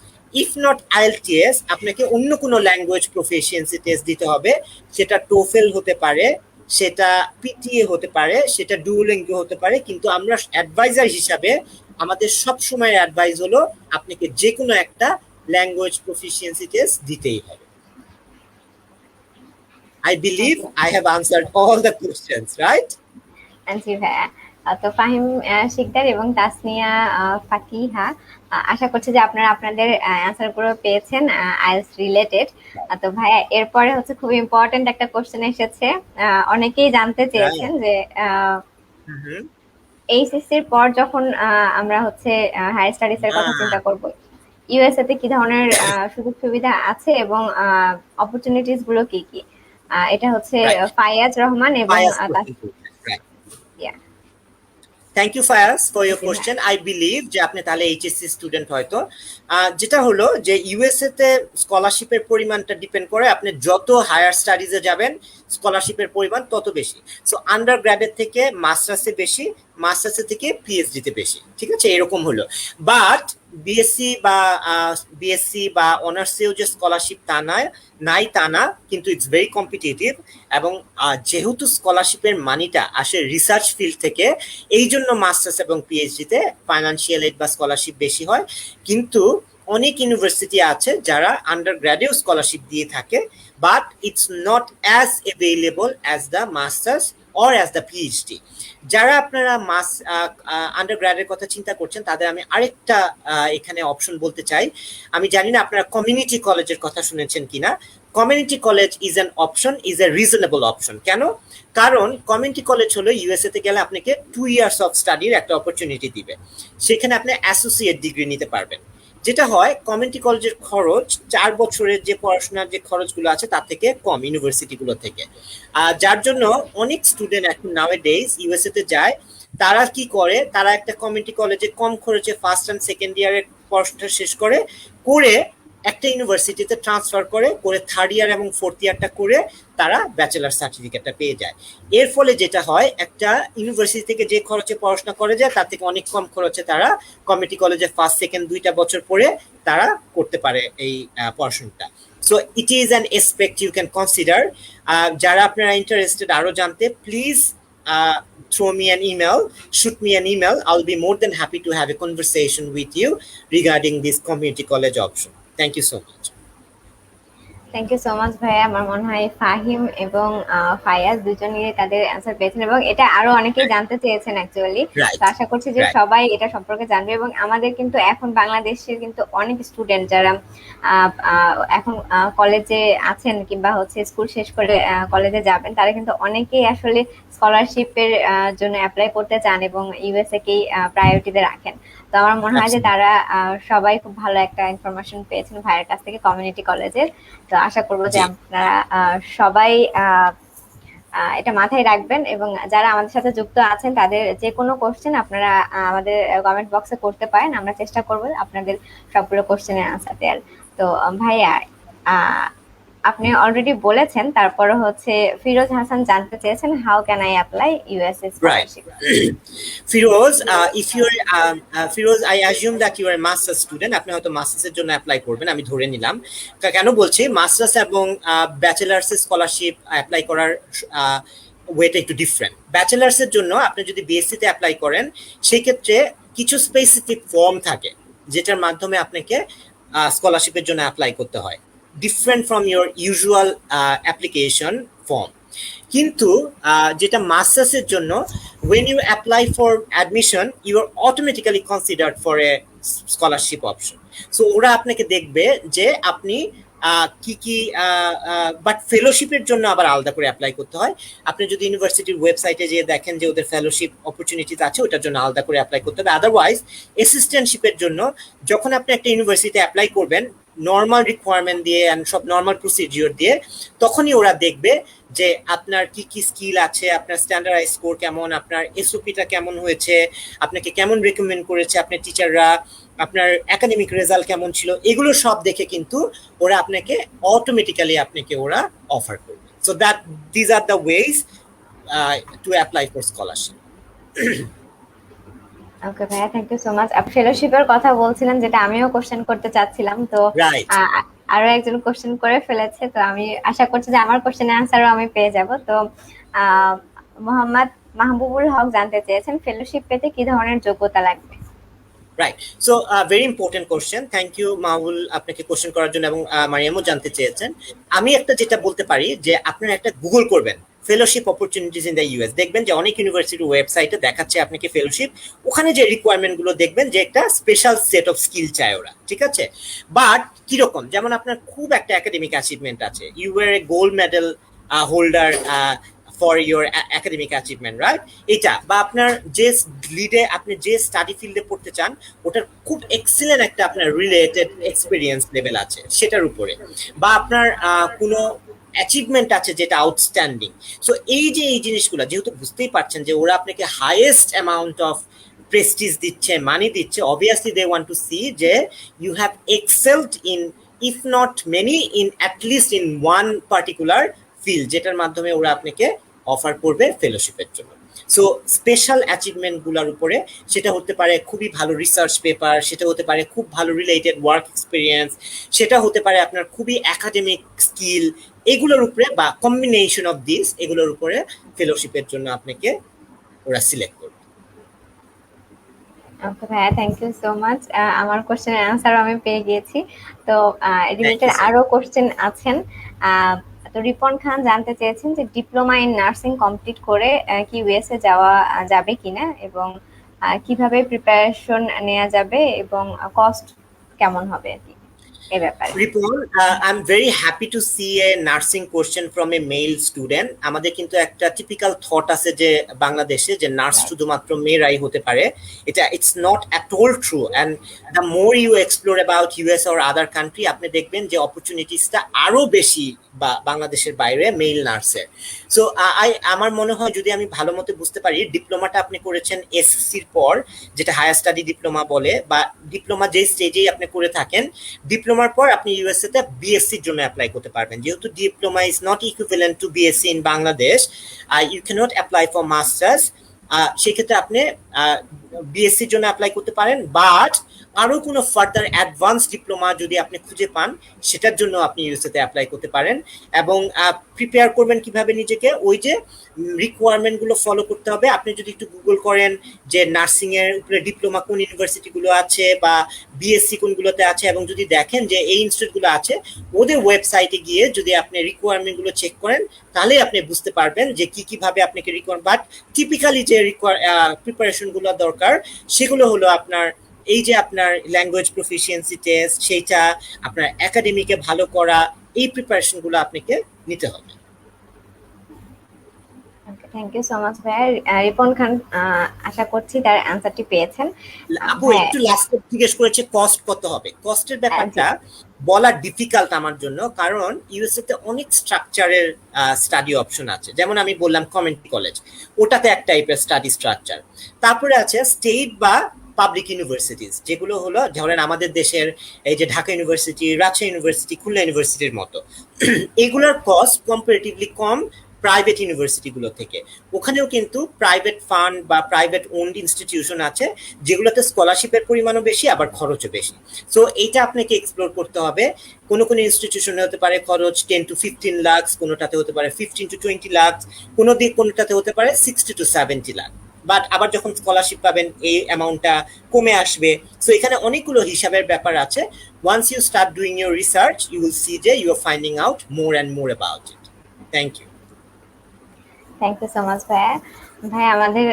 If not IELTS, আপনাকে অন্য কোনো language proficiency test দিতে হবে। সেটা TOEFL হতে পারে, সেটা পিটিএ হতে পারে, সেটা ডুওলিঙ্গো হতে পারে। কিন্তু আমরা অ্যাডভাইজার হিসাবে আমাদের সব সময় অ্যাডভাইস হলো আপনাকে যে কোনো একটা ল্যাঙ্গুয়েজ প্রফিসিয়েন্সি টেস্ট দিতেই হবে। I believe I have answered all the questions, right? জি ভাইয়া। তো ফাহিম শিকদার এবং তাসনিয়া ফাতিহা, আশা করছি যে আপনারা আপনাদের অ্যান্সার গুলো পেয়েছেন আইএলটিএস রিলেটেড। তো ভাইয়া এরপরে হচ্ছে খুব ইম্পর্টেন্ট একটা কোশ্চেন এসেছে, অনেকেই জানতে চেয়েছেন যে এইচএসসির পর যখন আমরা হচ্ছে হায়ার স্টাডিজ এর কথা চিন্তা করব, ইউএসএ তে কি ধরনের সুযোগ সুবিধা আছে এবং অপরচুনিটিস গুলো কি কি? এটা হচ্ছে ফায়াজ রহমান এবং thank you Fayaz for your question. I believe যে আপনি তাহলে এইচএসসি স্টুডেন্ট হয়তো। যেটা হলো যে ইউএসএ তে স্কলারশিপের পরিমাণটা ডিপেন্ড করে, আপনি যত হায়ার স্টাডিজে যাবেন স্কলারশিপের পরিমাণ তত বেশি। সো আন্ডার গ্র্যাডের থেকে মাস্টার্সে বেশি, মাস্টার্সে থেকে পিএইচডিতে বেশি, ঠিক আছে? এরকম হলো। বাট বিএসসি বা অনার্সেও যে স্কলারশিপ তা নাই তা না, কিন্তু ইটস ভেরি কম্পিটিটিভ। এবং যেহেতু স্কলারশিপের মানিটা আসে রিসার্চ ফিল্ড থেকে, এই জন্য মাস্টার্স এবং পিএইচডিতে ফাইন্যান্সিয়াল এইড বা স্কলারশিপ বেশি হয়। কিন্তু অনেক ইউনিভার্সিটি আছে যারা আন্ডার গ্র্যাডেও স্কলারশিপ দিয়ে থাকে, but it's not as available as the masters or as the PhD. যারা আপনারা আন্ডার গ্র্যাডের কথা চিন্তা করছেন, তাদের আমি আরেকটা এখানে অপশন বলতে চাই। আমি জানি না আপনারা কমিউনিটি কলেজের কথা শুনেছেন কিনা। Community college is an option, is a reasonable option. কেন? কারণ কমিউনিটি কলেজ হলো ইউএসএ তে গেলে আপনাকে 2 ইয়ার্স অফ স্টাডির একটা অপরচুনিটি দিবে, সেখানে আপনি অ্যাসোসিয়েট ডিগ্রি নিতে পারবেন। যেটা হয় কমিউনিটি কলেজের খরচ 4 বছরের যে পড়াশোনার যে খরচগুলো আছে তার থেকে কম ইউনিভার্সিটিগুলো থেকে। যার জন্য অনেক স্টুডেন্ট এখন নাওয়াডেজ ইউএসএ তে যায়। তারা কি করে, তারা একটা কমিউনিটি কলেজে কম খরচে ফার্স্ট অ্যান্ড সেকেন্ড ইয়ারের পড়াশোনা শেষ করে একটা ইউনিভার্সিটিতে ট্রান্সফার করে থার্ড ইয়ার এবং ফোর্থ ইয়ারটা করে তারা ব্যাচেলার সার্টিফিকেটটা পেয়ে যায়। এর ফলে যেটা হয়, একটা ইউনিভার্সিটি থেকে যে খরচে পড়াশোনা করে যায় তার থেকে অনেক কম খরচে তারা কমিউনিটি কলেজে ফার্স্ট সেকেন্ড 2টা বছর পরে তারা করতে পারে এই পড়াশোনাটা। So it is an aspect you can consider. যারা আপনারা ইন্টারেস্টেড আরো জানতে, please throw me an email, shoot me an email. I'll be more than happy to have a conversation with you regarding this community college option. Thank you so much. Thank you so much ভাইয়া। আমার মনে হয় ফাহিম এবং ফায়াজ দুজনই তাদের answer পেয়েছেন এবং এটা আরো অনেকেই জানতে চেয়েছেন অ্যাকচুয়ালি। তো রাইট, আশা করছি যে রাইট। সবাই এটা সম্পর্কে জানবে এবং আমাদের কিন্তু এখন বাংলাদেশের কিন্তু অনেক স্টুডেন্ট যারা এখন কলেজে আছেন কিংবা হচ্ছে স্কুল শেষ করে কলেজে যাবেন, তারা কিন্তু অনেকেই আসলে স্কলারশিপের জন্য অ্যাপ্লাই করতে চান এবং ইউএসএ কেই প্রায়োরিটিতে রাখেন। তো আমার মনে হয় যে তারা সবাই খুব ভালো একটা ইনফরমেশন পেয়েছেন ভাইয়ের কাছ থেকে কমিউনিটি কলেজের। তো আশা করবো যে জি। আপনারা সবাই এটা মাথায় রাখবেন এবং যারা আমাদের সাথে যুক্ত আছেন তাদের যে কোনো কোশ্চেন আপনারা আমাদের কমেন্ট বক্সে করতে পারেন, আমরা চেষ্টা করবো আপনাদের সবগুলো কোশ্চেনের আনসার দেওয়ার। তো ভাইয়া, আহ, আপনি অলরেডি বলেছেন, তারপরে হচ্ছে ফিরোজ হাসান জানতে চেয়েছেন how can I apply USA Right. Scholarship. Firoz, if you're Firoz, I assume that you are a master's student. আপনি হয়তো মাস্টার্স এর জন্য অ্যাপ্লাই করবেন, আমি ধরে নিলাম। কেন বলছি, মাস্টার্স এবং ব্যাচেলার্স স্কলারশিপ অ্যাপ্লাই করার ওয়েটা একটু ডিফারেন্ট। ব্যাচেলার্স এর জন্য আপনি যদি বিএসসি তে অ্যাপ্লাই করেন, সেই ক্ষেত্রে কিছু স্পেসিফিক ফর্ম থাকে যেটার মাধ্যমে আপনাকে স্কলারশিপের জন্য অ্যাপ্লাই করতে হয়, different from your usual application form. কিন্তু যেটা মাস্টার্সের জন্য, when you apply for admission you are automatically considered for a scholarship option. So ওরা আপনাকে দেখবে যে আপনি কি কি, বাট ফেলোশিপের জন্য আবার আলাদা করে অ্যাপ্লাই করতে হয়। আপনি যদি ইউনিভার্সিটির ওয়েবসাইটে যেয়ে দেখেন যে ওদের ফেলোশিপ অপরচুনিটিস আছে, ওটার জন্য আলাদা করে অ্যাপ্লাই করতে হবে। আদারওয়াইজ অ্যাসিস্ট্যান্টশিপের জন্য যখন আপনি একটা ইউনিভার্সিটিতে অ্যাপ্লাই করবেন নর্মাল রিকোয়ারমেন্ট দিয়ে অ্যান্ড সব নর্মাল প্রসিডিওর দিয়ে, তখনই ওরা দেখবে যে আপনার কি কি স্কিল আছে, আপনার স্ট্যান্ডার্ডাইজ স্কোর কেমন, আপনার এসওপিটা কেমন হয়েছে, আপনাকে কেমন রেকমেন্ড করেছে আপনার টিচাররা, আপনার একাডেমিক রেজাল্ট কেমন ছিল, এগুলো সব দেখে কিন্তু ওরা আপনাকে অটোমেটিক্যালি আপনাকে ওরা অফার করবে। So that these are the ways to apply for scholarship. Okay ভাইয়া, থ্যাংক ইউ সো মাচ। ফেলোশিপের কথা বলছিলেন, যেটা আমিও কোশ্চেন করতে চাচ্ছিলাম। তো রাইট। আরো একজন কোশ্চেন করে ফেলেছে, তো আমি আশা করছি যে আমার কোশ্চেনের আনসারও আমি পেয়ে যাব। তো মোহাম্মদ মাহবুবুল হক জানতে চেয়েছেন ফেলোশিপ পেতে কি ধরনের যোগ্যতা লাগবে। Right. So very important question, thank you Mahbul আপনাকে কোশ্চেন করার জন্য, এবং মারিয়ামও জানতে চেয়েছেন। আমি একটা যেটা বলতে পারি যে আপনারা একটা গুগল করবেন fellowship opportunities in the US, দেখবেন যে অনেক ইউনিভার্সিটির ওয়েবসাইটে দেখাচ্ছে আপনাকে ফেলোশিপ। ওখানে যে রিকোয়ারমেন্ট গুলো দেখবেন যে একটা স্পেশাল সেট অফ স্কিল চায় ওরা, ঠিক আছে। বাট কিরকম, যেমন আপনার খুব একটা একাডেমিক অ্যাচিভমেন্ট আছে, you were a gold medal holder for your academic achievement, right, এটা, বা আপনার যে লিডে আপনি যে স্টাডি ফিল্ডে পড়তে চান ওটার খুব এক্সিলেন্ট একটা আপনার রিলেটেড এক্সপিরিয়েন্স লেভেল আছে সেটার উপরে, বা আপনার কোনো অ্যাচিভমেন্ট আছে যেটা আউটস্ট্যান্ডিং। সো এই যে এই জিনিসগুলো যেহেতু বুঝতেই পারছেন যে ওরা আপনাকে হাইয়েস্ট অ্যামাউন্ট অফ প্রেস্টিজ দিচ্ছে, মানি দিচ্ছে, obviously they want to see যে you have excelled in, if not many, in at least in one particular field, যেটার মাধ্যমে ওরা আপনাকে অফার করবে ফেলোশিপের জন্য। সো স্পেশাল অ্যাচিভমেন্ট গুলোর উপরে, সেটা হতে পারে খুবই ভালো রিসার্চ পেপার, সেটা হতে পারে খুব ভালো রিলেটেড ওয়ার্ক এক্সপিরিয়েন্স, সেটা হতে পারে আপনার খুবই একাডেমিক স্কিল, এগুলোর উপরে বা কম্বিনেশন অফ দিস, এগুলোর উপরে ফেলোশিপের জন্য আপনাকে ওরা সিলেক্ট করবে। ওকে ভাইয়া, থ্যাংক ইউ সো মাচ। আমার কোশ্চেনের আনসারও আমি পেয়ে গিয়েছি। তো রিলেটেড আরো কোশ্চেন আছেন। তো রিপন খান জানতে চেয়েছেন যে ডিপ্লোমা ইন নার্সিং কমপ্লিট করে কি ইউএসএ যাওয়া যাবে কিনা এবং কিভাবে প্রিপারেশন নেওয়া যাবে এবং কস্ট কেমন হবে আর কি এই ব্যাপারে। Ripon, I am very happy to see a nursing question from a male student. আমাদের কিন্তু একটা টিপিক্যাল থট আছে যে বাংলাদেশে যে নার্স শুধুমাত্র মেয়েরাই হতে পারে, এটা it's not at all true. And the more you explore about US or other country, আপনি দেখবেন যে অপরচুনিটিসটা আরো বেশি বা বাংলাদেশের বাইরে মেল নার্সের। সো আমার মনে হয়, যদি আমি ভালো মতো বুঝতে পারি, ডিপ্লোমাটা আপনি করেছেন এসএসসির পর, যেটা হায়ার স্টাডি ডিপ্লোমা বলে, বা ডিপ্লোমা যে স্টেজেই আপনি করে থাকেন, ডিপ্লোমার পর আপনি ইউএসএ তে বিএসসির জন্য অ্যাপ্লাই করতে পারবেন। যেহেতু diploma is not equivalent to BSc in Bangladesh, you can't apply for masters. সেক্ষেত্রে আপনি বিএসসির জন্য অ্যাপ্লাই করতে পারেন, বাট আরো কোনো ফার্দার অ্যাডভান্স ডিপ্লোমা যদি আপনি খুঁজে পান সেটার জন্য আপনি ইউএসএতে অ্যাপ্লাই করতে পারেন। এবং প্রিপেয়ার করবেন কিভাবে নিজেকে, ওই যে রিকোয়ারমেন্ট গুলো ফলো করতে হবে। আপনি যদি একটু গুগল করেন যে নার্সিং এর উপরে ডিপ্লোমা কোন ইউনিভার্সিটি গুলো আছে বা বিএসসি কোনগুলোতে আছে, এবং যদি দেখেন যে এই ইনস্টিটিউট গুলো আছে, ওদের ওয়েবসাইটে গিয়ে যদি আপনি রিকোয়ারমেন্ট গুলো চেক করেন তাহলে আপনি বুঝতে পারবেন যে কি কিভাবে আপনাকে বাট টিপিক্যালি যে প্রিপারেশন গুলো দরকার সেগুলো হলো আপনার এই যে আপনার ল্যাঙ্গুয়েজ প্রফিসিয়েন্সি টেস্ট, সেইটা আপনার একাডেমিকে ভালো করা, এই প্রিপারেশন গুলো আপনাকে নিতে হবে। থ্যাংক ইউ সো মাচ ভাইয়া। রিপন খান আশা করছি তার অ্যান্সারটি পেয়েছেন। আপু একটু লাস্টে জিজ্ঞেস করেছে কস্ট কত হবে। কস্টের ব্যাপারটা বলা ডিফিকাল্ট আমার জন্য, কারণ ইউএসএ তে অনেক স্ট্রাকচারের স্টাডি অপশন আছে। যেমন আমি বললাম কমিউনিটি কলেজ, ওটাতে এক টাইপের স্টাডি স্ট্রাকচার। তারপরে আছে স্টেট বা পাবলিক ইউনিভার্সিটিজ, যেগুলো হলো ধরেন আমাদের দেশের এই যে ঢাকা ইউনিভার্সিটি, রাজশাহী ইউনিভার্সিটি, খুলনা ইউনিভার্সিটির মতো। এগুলোর কস্ট কম্পারেটিভলি কম প্রাইভেট ইউনিভার্সিটিগুলো থেকে। ওখানেও কিন্তু প্রাইভেট ফান্ড বা প্রাইভেট ওন্ড ইনস্টিটিউশন আছে যেগুলোতে স্কলারশিপের পরিমাণও বেশি আবার খরচও বেশি। সো এইটা আপনাকে এক্সপ্লোর করতে হবে। কোনো কোনো ইনস্টিটিউশনে হতে পারে খরচ 10 to 15 লাখ, কোনোটাতে হতে পারে 15 to 20 লাখ, কোনোটাতে হতে পারে 60 to 70 লাখ। বাট আবার যখন স্কলারশিপ পাবেন এই অ্যামাউন্টটা কমে আসবে। সো এখানে অনেকগুলো হিসাবের ব্যাপার আছে। Once you start doing your research you will see যে you are finding out more and more about it. Thank you. Thank you so much ভাইয়া। ভাই আমাদের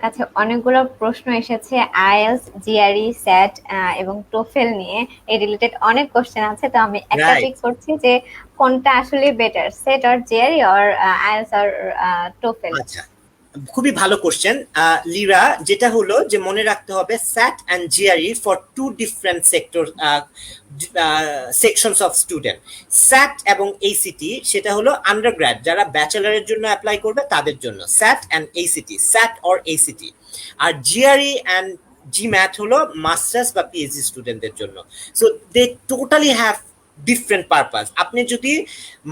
কাছে অনেকগুলো প্রশ্ন এসেছে আইএলটিএস, জিআরই, স্যাট এবং টোফেল নিয়ে। এই রিলেটেড অনেক কোশ্চেন আছে, তো আমি একটা পিক করছি যে কোনটা আসলে better, set or GRE or IELTS or TOEFL. আচ্ছা, খুবই ভালো কোশ্চেন লিরা। যেটা হলো যে মনে রাখতে হবে SAT and GRE for two different sector sections of student. SAT এবং এইসিটি সেটা হলো আন্ডারগ্র্যাড, যারা ব্যাচেলারের জন্য অ্যাপ্লাই করবে তাদের জন্য SAT and ACT, SAT or ACT. আর জিআরই অ্যান্ড জিম্যাট হলো মাস্টার্স বা পিএইচডি স্টুডেন্টদের জন্য। So they totally have different purpose. আপনি যদি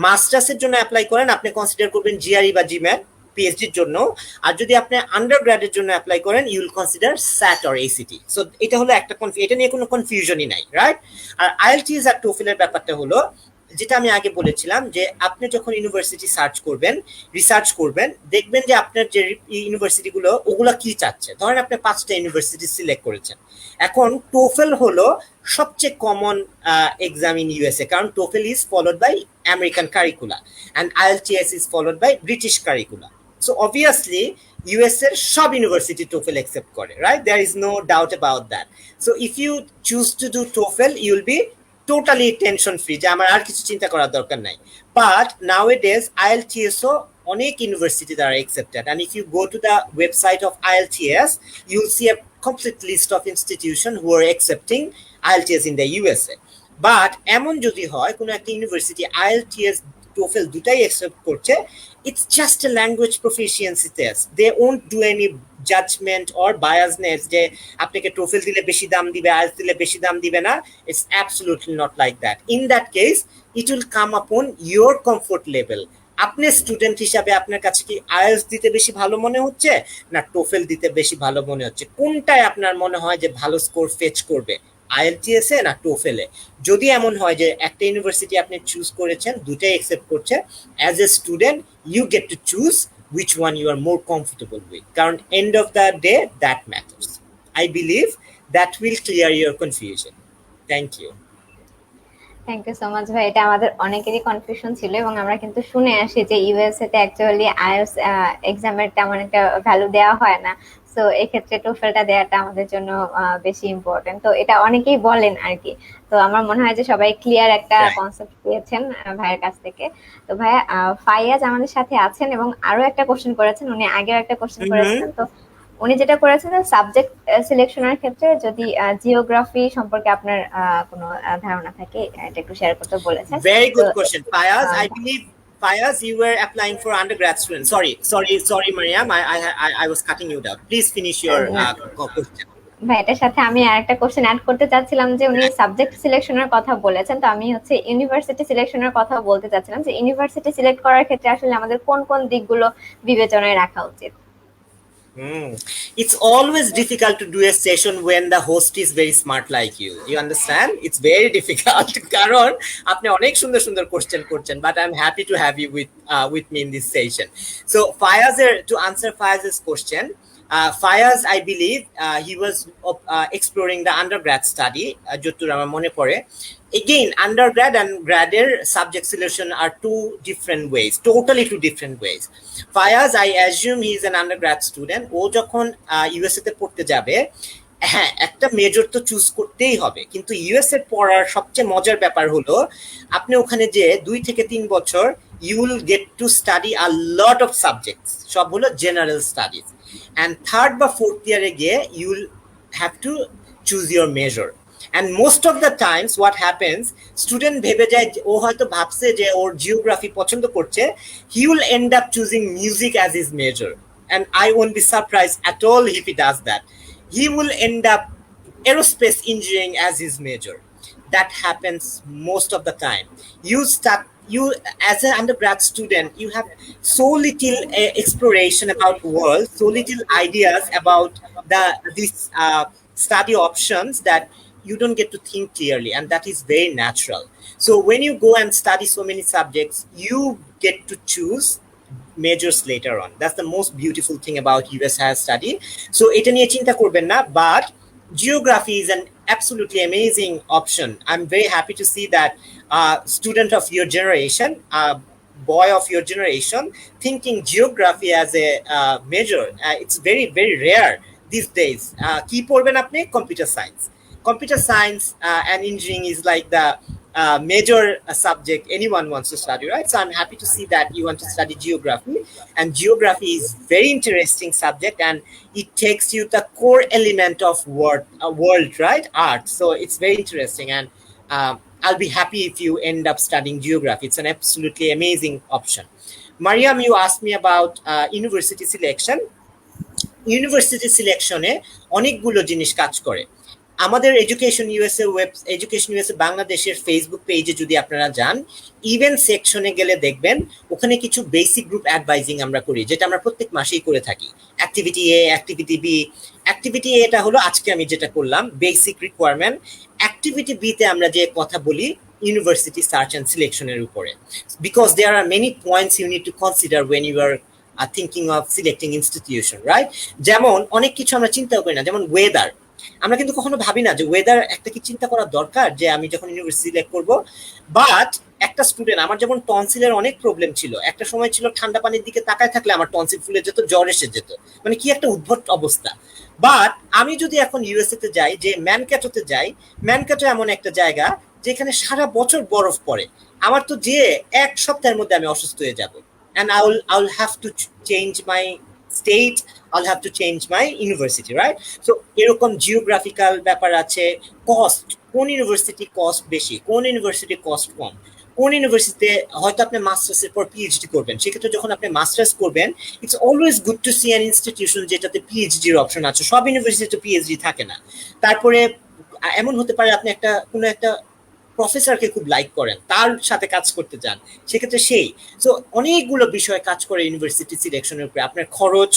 মাস্টার্সের জন্য অ্যাপ্লাই করেন আপনি কনসিডার করবেন জিআরই বা জিম্যাট পিএইচডির জন্য, আর যদি আপনি আন্ডারগ্র্যাডের জন্য অ্যাপ্লাই করেন you will consider SAT or ACT. সো এটা হলো একটা এটা নিয়ে কোনো কনফিউশনই নাই, রাইট? আর আইএলটিএস আর টোফেলের ব্যাপারটা হলো যেটা আমি আগে বলেছিলাম যে আপনি যখন ইউনিভার্সিটি সার্চ করবেন, রিসার্চ করবেন, দেখবেন যে আপনার যে ইউনিভার্সিটিগুলো ওগুলা কি চাচ্ছে। ধরেন আপনি 5টা ইউনিভার্সিটি সিলেক্ট করেছেন। এখন টোফেল হলো সবচেয়ে কমন এক্সাম ইন ইউএসএ, কারণ TOEFL is followed by American curricula and IELTS is followed by British curricula. So obviously US এর সব ইউনিভার্সিটি TOEFL accept করে, right? There is no doubt about that. So if you choose to do TOEFL you will be totally tension free, যে আমার আর কিছু চিন্তা করার দরকার নাই। But nowadays IELTS ও অনেক ইউনিভার্সিটি দ্বারা accepted, and if you go to the website of IELTS you will see a complete list of institutions who are accepting IELTS in the USA. But এমন যদি হয় কোনো একটা ইউনিভার্সিটি IELTS TOEFL দুটাই accept করছে, it's just a language proficiency test. They won't do any judgment or biasness যে আপনাকে TOEFL দিলে বেশি দাম দিবে, আইএলটিএস দিলে বেশি দাম দিবে না। It's absolutely not like that. In that case it will come upon your comfort level. আপনি স্টুডেন্ট হিসাবে আপনার কাছে কি আইএলটিএস দিতে বেশি ভালো মনে হচ্ছে না টোফেল দিতে বেশি ভালো মনে হচ্ছে? কোনটায় আপনার মনে হয় যে ভালো স্কোর ফেচ করবে, আইএলটিএস এ না টোফেলে? যদি এমন হয় যে একটা ইউনিভার্সিটি আপনি চুজ করেছেন দুটাই অ্যাকসেপ্ট করছে, as a student you get to choose which one you are more comfortable with, কারণ end of the day that matters. I believe that will clear your confusion. Thank you. Thank you so much ভাই। এটা আমাদের অনেকেরই confusion ছিল, এবং আমরা কিন্তু শুনে আসি যে ইউএসএ তে অ্যাকচুয়ালি আইএলটিএস এক্সামের তেমন একটা ভ্যালু দেওয়া হয় না। সো এক্ষেত্রে টোফেলটা দেওয়াটা আমাদের জন্য বেশি ইম্পর্টেন্ট। তো এটা অনেকেই বলেন আর কি। তো আমার মনে হয় যে সবাই ক্লিয়ার একটা কনসেপ্ট পেয়েছেন ভাইয়ের কাছ থেকে। তো ভাইয়া ফাইয়াজ আমাদের সাথে আছেন এবং আরো একটা কোশ্চেন করেছেন, উনি আগেও একটা কোশ্চেন করেছেন। তো উনি যেটা করেছেন সাবজেক্ট সিলেকশনের ক্ষেত্রে যদি জিওগ্রাফি সম্পর্কে আপনার কোনো ধারণা থাকে এটা একটু শেয়ার করতে বলেছেন। Very good question, Fayaz. I believe Fayaz, you were applying for undergrad students. Sorry, Mariam. I was cutting you down. Please finish your question. ভাই এটার সাথে আমি আরেকটা কোশ্চেন অ্যাড করতে চাচ্ছিলাম যে উনি সাবজেক্ট সিলেকশনের কথা বলেছেন, তো আমি ইউনিভার্সিটি সিলেকশনের কথা বলতে চাচ্ছিলাম যে ইউনিভার্সিটি সিলেক্ট করার ক্ষেত্রে আসলে আমাদের কোন কোন দিকগুলো বিবেচনায় রাখা উচিত। It's always difficult to do a session when the host is very smart like you. You understand? It's very difficult. কারণ আপনি অনেক সুন্দর সুন্দর কোশ্চেন করছেন, but I'm happy to have you with me in this session. So to answer Fayaz's question, Fayaz, I believe he was exploring the undergrad study. যতদূর আমার মনে পড়ে। Again, undergrad and grader subject selection are two different ways, totally two different ways. Fayaz, I assume he is an undergrad student. ও যখন USA তে পড়তে যাবে, হ্যাঁ একটা মেজর তো চুজ করতেই হবে, কিন্তু ইউএসএ পড়ার সবচেয়ে মজার ব্যাপার হলো আপনি ওখানে যে 2 থেকে 3 বছর you will get to study a lot of subjects. সব হলো general studies. And third বা fourth year এ গিয়ে you will have to choose your major. And most of the times what happens, student ভেবে যায় ও হয়তো ভাবছে যে ওর জিওগ্রাফি পছন্দ করছে, he will end up choosing music as his major, and I won't be surprised at all if he does that. He will end up aerospace engineering as his major. That happens most of the time. You as an undergrad student, you have so little exploration about world, so little ideas about these study options that you don't get to think clearly, and that is very natural. So when you go and study so many subjects, you get to choose majors later on. That's the most beautiful thing about US higher study. So এটা নিয়ে চিন্তা করবেন না, but geography is an absolutely amazing option. I'm very happy to see that student of your generation, boy of your generation, thinking geography as a major. It's very, very rare these days. কি পড়বেন আপনি? Computer science. Computer science and engineering is like the major subject anyone wants to study, right? So I'm happy to see that you want to study geography, and geography is very interesting subject, and it takes you the core element of world, right? Art. So it's very interesting, and I'll be happy if you end up studying geography. It's an absolutely amazing option. Mariam, you asked me about university selection. University selection এ অনেকগুলো জিনিস কাজ করে। আমাদের education USA বাংলাদেশের Facebook পেজে যদি আপনারা যান, ইভেন্ট সেকশনে গেলে দেখবেন ওখানে কিছু বেসিক গ্রুপ অ্যাডভাইজিং আমরা করি, যেটা আমরা প্রত্যেক মাসেই করে থাকি। Activity A, activity B. Activity এটা হলো আজকে আমি যেটা করলাম, বেসিক রিকোয়ারমেন্ট। অ্যাক্টিভিটি বি তে আমরা যে কথা বলি ইউনিভার্সিটি সার্চ অ্যান্ড সিলেকশনের উপরে, because there are many points you need to consider when you are thinking of selecting institution, right? যেমন অনেক কিছু আমরা চিন্তা করি না, যেমন ওয়েদার। আমরা কিন্তু কখনো ভাবি না যে ওয়েদার একটা কি চিন্তা করা দরকার যে আমি যখন ইউনিভার্সিটি সিলেক্ট করব। বাট একটা স্টুডেন্ট, আমার যেমন টনসিলের অনেক প্রবলেম ছিল, একটা সময় ছিল ঠান্ডা পানির দিকে তাকায় থাকলে আমার টনসিল ফুলে যেত, জ্বর এসে যেত, মানে কি একটা উদ্ভট অবস্থা। বাট আমি যদি এখন ইউএসএ তে যাই, যে ম্যানকাটোতে যাই, ম্যানকাটো এমন একটা জায়গা যেখানে সারা বছর বরফ পড়ে, আমার তো যে এক সপ্তাহের মধ্যে আমি অসুস্থ হয়ে যাব, and I'll have to change my state, I'll have to change my university, right? So এরকম জিওগ্রাফিক্যাল ব্যাপার আছে। কস্ট, কোন ইউনিভার্সিটি কস্ট বেশি, কোন ইউনিভার্সিটি কস্ট কম, কোন ইউনিভার্সিটিতে হয়তো আপনি মাস্টার্সের পর পিএইচডি করবেন, সেক্ষেত্রে যখন আপনি মাস্টার্স করবেন, it's always good to see an institution যেটাতে পিএইচডির অপশন আছে। সব ইউনিভার্সিটিতে পিএইচডি থাকে না। তারপরে এমন হতে পারে আপনি কোনো একটা প্রফেসরকে খুব লাইক করেন, তার সাথে কাজ করতে চান, সেক্ষেত্রে সো অনেকগুলো বিষয় কাজ করে ইউনিভার্সিটি সিলেকশনের উপরে। আপনার খরচ,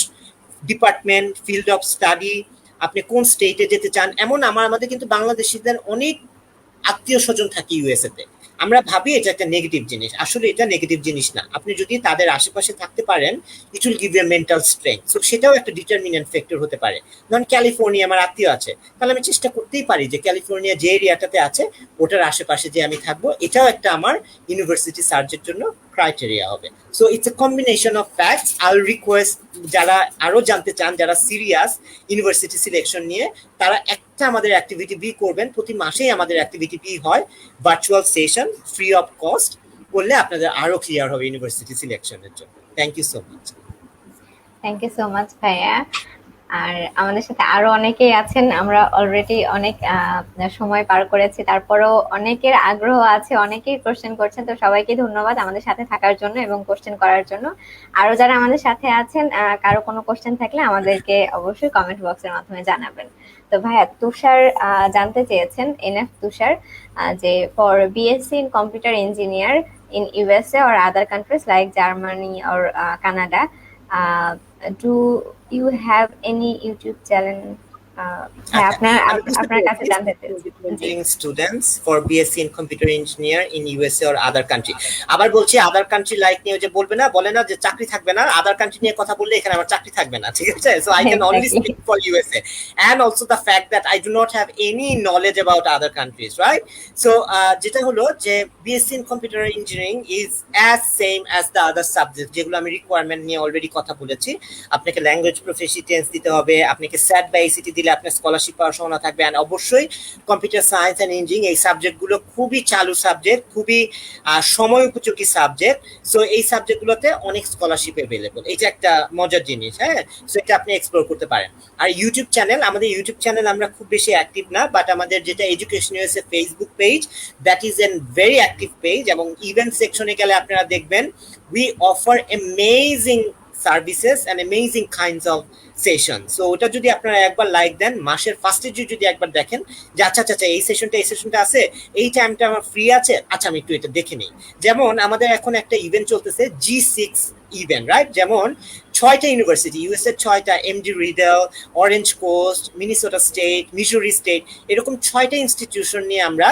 ডিপার্টমেন্ট, ফিল্ড অফ স্টাডি, আপনি কোন স্টেটে যেতে চান। এমন আমাদের কিন্তু বাংলাদেশিদের অনেক আত্মীয় স্বজন থাকে ইউএসএ তে। আমরা ভাবি এটা একটা নেগেটিভ জিনিস, আসলে এটা নেগেটিভ জিনিস না। আপনি যদি তাদের আশেপাশে থাকতে পারেন, it will give you mental strength. সো সেটাও একটা ডিটারমিনেন্ট ফ্যাক্টর হতে পারে। ধরুন ক্যালিফোর্নিয়া আমার আত্মীয় আছে, তাহলে আমি চেষ্টা করতেই পারি যে ক্যালিফোর্নিয়া যে এরিয়াটাতে আছে ওটার আশেপাশে যে আমি থাকবো, এটাও একটা আমার ইউনিভার্সিটি সার্চের জন্য ক্রাইটেরিয়া হবে। So it's a combination of facts. I request যারা আরো জানতে চান, যারা সিরিয়াস ইউনিভার্সিটি সিলেকশন নিয়ে, তারা একটা আমাদের অ্যাক্টিভিটি বি করবেন। প্রতি মাসেই আমাদের অ্যাক্টিভিটি বি হয়, virtual session, free of cost. করলে আপনাদের আরো ক্লিয়ার হবে ইউনিভার্সিটি সিলেকশনের জন্য। Thank you so much. Thank you so much ভাইয়া। আর আমাদের সাথে আরো অনেকেই আছেন, আমরা অলরেডি অনেক সময় পার করেছি, তারপরেও অনেকের আগ্রহ আছে, অনেকেই কোশ্চেন করছেন। তো সবাইকে ধন্যবাদ আমাদের সাথে থাকার জন্য এবং কোশ্চেন করার জন্য। আরো যারা আমাদের সাথে আছেন, কারো কোনো কোশ্চেন থাকলে আমাদেরকে অবশ্যই কমেন্ট বক্সের মাধ্যমে জানাবেন। তো ভাইয়া, তুষার জানতে চেয়েছেন, এনএফ তুষার, যে for BSc in computer engineer in USA or other countries like Germany or Canada, do you have any YouTube channel? আপনার কাছে জানতে চাচ্ছি students for BSc in computer engineer in USA or other country. আবার বলছি other country like নিয়ে যে বলে না যে চাকরি থাকবে না, আদার কান্ট্রি নিয়ে কথা বললে এখানে আমার চাকরি থাকবে না, ঠিক আছে? So I can only speak for USA and also the fact that I do not have any knowledge about other countries, right? So যেটা হলো যে BSc in computer engineering is as same as the other subject, যেগুলো আমি requirement নিয়ে already কথা বলেছি। আপনাকে language প্রফিসিয়েন্স দিতে হবে, আপনাকে স্যাট বা এসিটি দিলে আপনার স্কলারশিপ পাওয়ার সম্ভাবনা থাকবে, এন্ড অবশ্যই কম্পিউটার সায়েন্স এন্ড ইঞ্জিনিয়ারিং এই সাবজেক্টগুলো খুবই চালু সাবজেক্ট, খুবই সময় উপযোগী সাবজেক্ট। সো এই সাবজেক্টগুলোতে অনেক স্কলারশিপ অ্যাভেলেবল, এটা একটা মজার জিনিস। হ্যাঁ, সো এটা আপনি এক্সপ্লোর করতে পারেন। আর ইউটিউব চ্যানেল, আমাদের ইউটিউব চ্যানেল আমরা খুব বেশি অ্যাক্টিভ না, বাট আমাদের যেটা education USA Facebook page, that is an very active page, এবং ইভেন্ট সেকশনে গেলে আপনারা দেখবেন we offer amazing services and amazing kinds of session. So ওটা যদি আপনারা একবার লাইক দেন, মাসের ফার্স্টে যদি একবার দেখেন যে আচ্ছা আচ্ছা এই সেশনটা আছে, এই টাইমটা আমার ফ্রি আছে, আচ্ছা আমি একটু এটা দেখে নিই। যেমন আমাদের এখন একটা ইভেন্ট চলতেছে G6 ইভেন্ট, রাইট? যেমন 6টা ইউনিভার্সিটি, ইউএসএ 6টা, MD Riddell, orange coast, Minnesota state, Missouri state, এরকম 6টা ইনস্টিটিউশন নিয়ে আমরা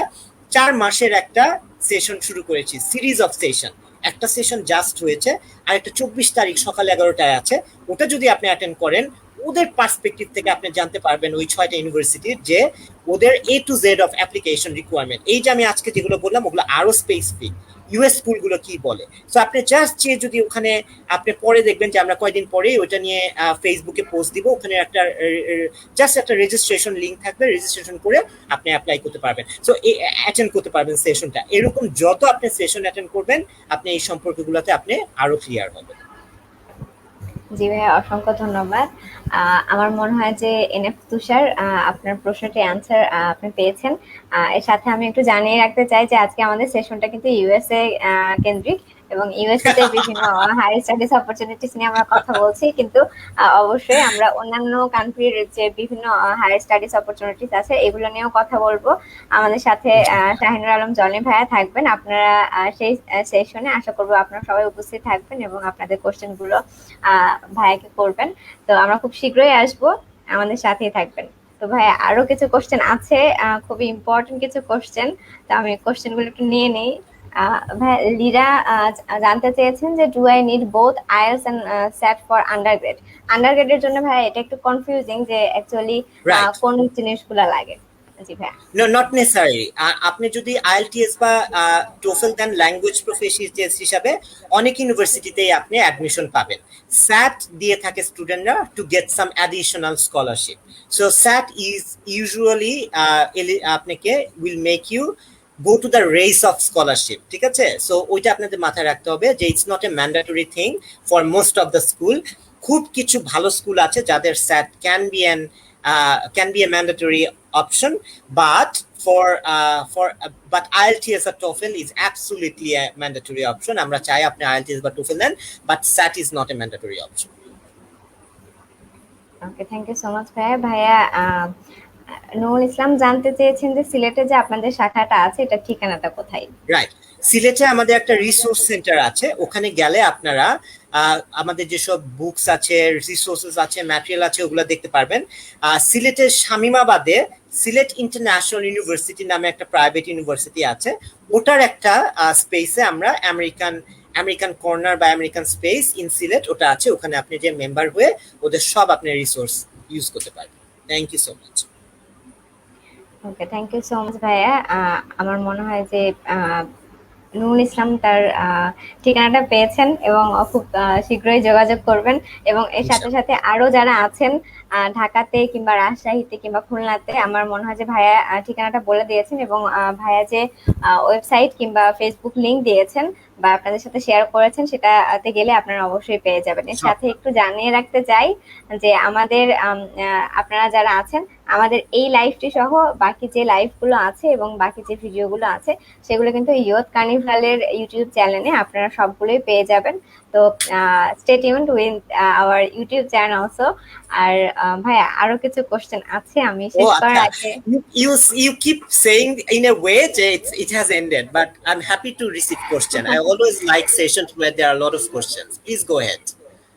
4 মাসের একটা সেশন শুরু করেছি, সিরিজ অফ সেশন। একটা সেশন জাস্ট হয়েছে, আর একটা 24 তারিখ সকাল 11টায় আছে। ওটা যদি আপনি অ্যাটেন্ড করেন, ওদের পার্সপেক্টিভ থেকে আপনি জানতে পারবেন ওই 6টা ইউনিভার্সিটির যে ওদের A to Z of application requirement. এই যে আমি আজকে যেগুলো বললাম ওগুলো আরো স্পেসিফিক, ইউএস স্কুলগুলো কি বলে। সো আপনি জাস্ট চেয়ে যদি ওখানে আপনি পরে দেখবেন যে আমরা কয়েকদিন পরেই ওটা নিয়ে ফেসবুকে পোস্ট দিব, ওখানে একটা জাস্ট একটা রেজিস্ট্রেশন লিঙ্ক থাকবে, রেজিস্ট্রেশন করে আপনি অ্যাপ্লাই করতে পারবেন। সো অ্যাটেন্ড করতে পারবেন সেশনটা। এরকম যত আপনি সেশন অ্যাটেন্ড করবেন, আপনি এই সম্পর্কগুলোতে আপনি আরো ক্লিয়ার হবেন। জি ভাইয়া, অসংখ্য ধন্যবাদ। আমার মনে হয় যে এনএফ তুষার, আপনার প্রশ্নটি অ্যান্সার আপনি পেয়েছেন। এর সাথে আমি একটু জানিয়ে রাখতে চাই যে আজকে আমাদের সেশনটা কিন্তু ইউএসএ কেন্দ্রিক, এবং ইউএসএ তে বিভিন্ন হায়ার স্টাডিজ অপরচুনিটিস নিয়ে আমরা কথা বলছি, কিন্তু অবশ্যই আমরা অন্যান্য কান্ট্রির যে বিভিন্ন হায়ার স্টাডিজ অপরচুনিটিস আছে এগুলো নিয়েও কথা বলবো। আমাদের সাথে শাহিনুর আলম জনি ভাইয়া থাকবেন। আপনারা সেই সেশনে আশা করবো আপনারা সবাই উপস্থিত থাকবেন এবং আপনাদের কোশ্চেন গুলো ভাইয়াকে করবেন। তো আমরা খুব শীঘ্রই আসবো, আমাদের সাথেই থাকবেন। তো ভাইয়া আরো কিছু কোশ্চেন আছে, খুবই ইম্পর্টেন্ট কিছু কোশ্চেন, তো আমি কোশ্চেন গুলো একটু নিয়ে নেই। ভাই লিরা জানতে চেয়েছেন যে do I need both IELTS and SAT for undergrad. আন্ডারগ্রেডের জন্য ভাই এটা একটু কনফিউজিং যে অ্যাকচুয়ালি কোন জিনিসগুলো লাগে। জি ভাই, নো, নট নেসেসারি। আপনি যদি আইএলটিএস বা টোফেল দেন ল্যাঙ্গুয়েজ প্রফিসিয়েন্সি হিসাবে অনেক ইউনিভার্সিটিতেই আপনি অ্যাডমিশন পাবেন। স্যাট দিয়ে থাকে স্টুডেন্টরা to get some additional scholarship. So SAT is usually আপনাকে will make you go to the race of scholarship, ঠিক আছে? সো ওইটা আপনাদের মাথায় রাখতে হবে যে it's not a mandatory thing for most of the school. খুব কিছু ভালো স্কুল আছে যাদের স্যাট can be a mandatory option, but but IELTS or TOEFL is absolutely a mandatory option. আমরা চাই আপনি IELTS বা TOEFL নেন, but SAT is not a mandatory option. Okay, thank you so much ভাইয়া। ভাইয়া নুরুল ইসলাম জানতে চেয়েছেন যে সিলেটে যে আপনাদের শাখাটা আছে এটা ঠিকানাটা কোথায়? রাইট, সিলেটে আমাদের একটা রিসোর্স সেন্টার আছে, ওখানে গেলে আপনারা আমাদের যেসব বুকস আছে, রিসোর্সেস আছে, ম্যাটেরিয়াল আছে, ওগুলো দেখতে পারবেন। সিলেটের শামিমাবাদে সিলেট ইন্টারন্যাশনাল ইউনিভার্সিটি নামে একটা প্রাইভেট ইউনিভার্সিটি আছে, ওটার একটা স্পেসে আমরা আমেরিকান কর্নার বা আমেরিকান স্পেস ইন সিলেট ওটা আছে, ওখানে আপনি যে মেম্বার হয়ে ওদের সব আপনি রিসোর্স ইউজ করতে পারবেন। Thank you so much. Okay, thank you so much ভাইয়া। আমার মনে হয় যে নুরুল ইসলাম তার ঠিকানাটা পেয়েছেন এবং খুব শীঘ্রই যোগাযোগ করবেন। এবং এর সাথে সাথে আরো যারা আছেন ঢাকাতে কিংবা রাজশাহীতে কিংবা খুলনাতে, আমার মনে হয় যে ভাইয়া ঠিকানাটা বলে দিয়েছেন, এবং ভাইয়া যে ওয়েবসাইট কিংবা ফেসবুক লিংক দিয়েছেন বা আপনাদের সাথে শেয়ার করেছেন সেটাতে গেলে আপনারা অবশ্যই পেয়ে যাবেন। এর সাথে একটু জানিয়ে রাখতে চাই যে আমাদের আপনারা যারা আছেন আমাদের এই লাইভটি সহ বাকি যে লাইভগুলো আছে এবং বাকি যে ভিডিওগুলো আছে সেগুলো কিন্তু ইয়ুথ কার্নিভালের ইউটিউব চ্যানেলে আপনারা সবগুলোই পেয়ে যাবেন। তো stay tuned with our YouTube channel also. আর ভাইয়া আরো কিছু কোশ্চেন আছে, আমি শেষ করার আগে you keep saying in a way that it has ended, but I'm happy to receive question. I always like sessions where there are a lot of questions. Please go ahead.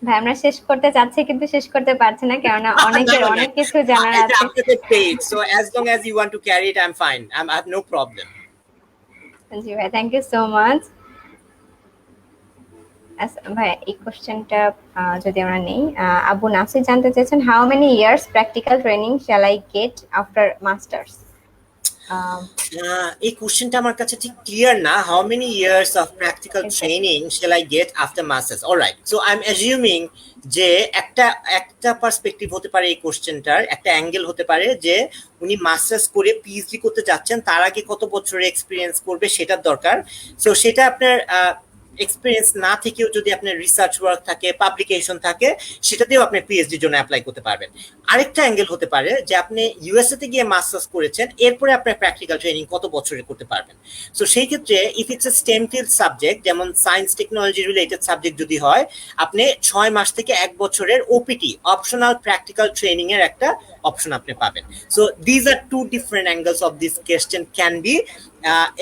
ভাই আমরা শেষ করতে চাচ্ছি কিন্তু শেষ করতে পারছি না, কেননা অনেকের অনেক কিছু জানার এটা আছে। আপনাদের page, so as long as you want to carry it, I'm fine. I have no problem. জি ভাই, থ্যাংক ইউ সো মাচ। আচ্ছা ভাই, এই কোশ্চেনটা যদি আমরা নেই, আবু নাসির জানতে চেয়েছেন, how many years practical training shall I get after masters? এই কোশ্চেনটা আমার কাছে ঠিক ক্লিয়ার না। How many years of practical training shall I get after masters? Alright, so I am assuming যে একটা একটা পার্সপেক্টিভ হতে পারে এই কোশ্চেনটার, একটা অ্যাঙ্গেল হতে পারে যে উনি মাস্টার্স করে পিএইচডি করতে যাচ্ছেন, তার আগে কত বছরের এক্সপিরিয়েন্স করবে সেটার দরকার। সো সেটা আপনার এক্সপিরিয়েন্স না থেকেও যদি আপনার রিসার্চ ওয়ার্ক থাকে, পাবলিকেশন থাকে, সেটাতেও আপনি পিএইচডির জন্য অ্যাপ্লাই করতে পারবেন। আরেকটা অ্যাঙ্গেল হতে পারে যে আপনি ইউএসএ তে গিয়ে মাস্টার্স করেছেন, এরপরে আপনার প্র্যাকটিক্যাল ট্রেনিং কত বছরে করতে পারবেন। সো সেই ক্ষেত্রে if it's a stem field subject, যেমন সায়েন্স টেকনোলজি রিলেটেড সাবজেক্ট যদি হয়, আপনি 6 মাস থেকে 1 বছরের ওপিটি, অপশনাল প্র্যাকটিক্যাল ট্রেনিং এর একটা অপশন আপনি পাবেন। So these are two different angles of this question can be.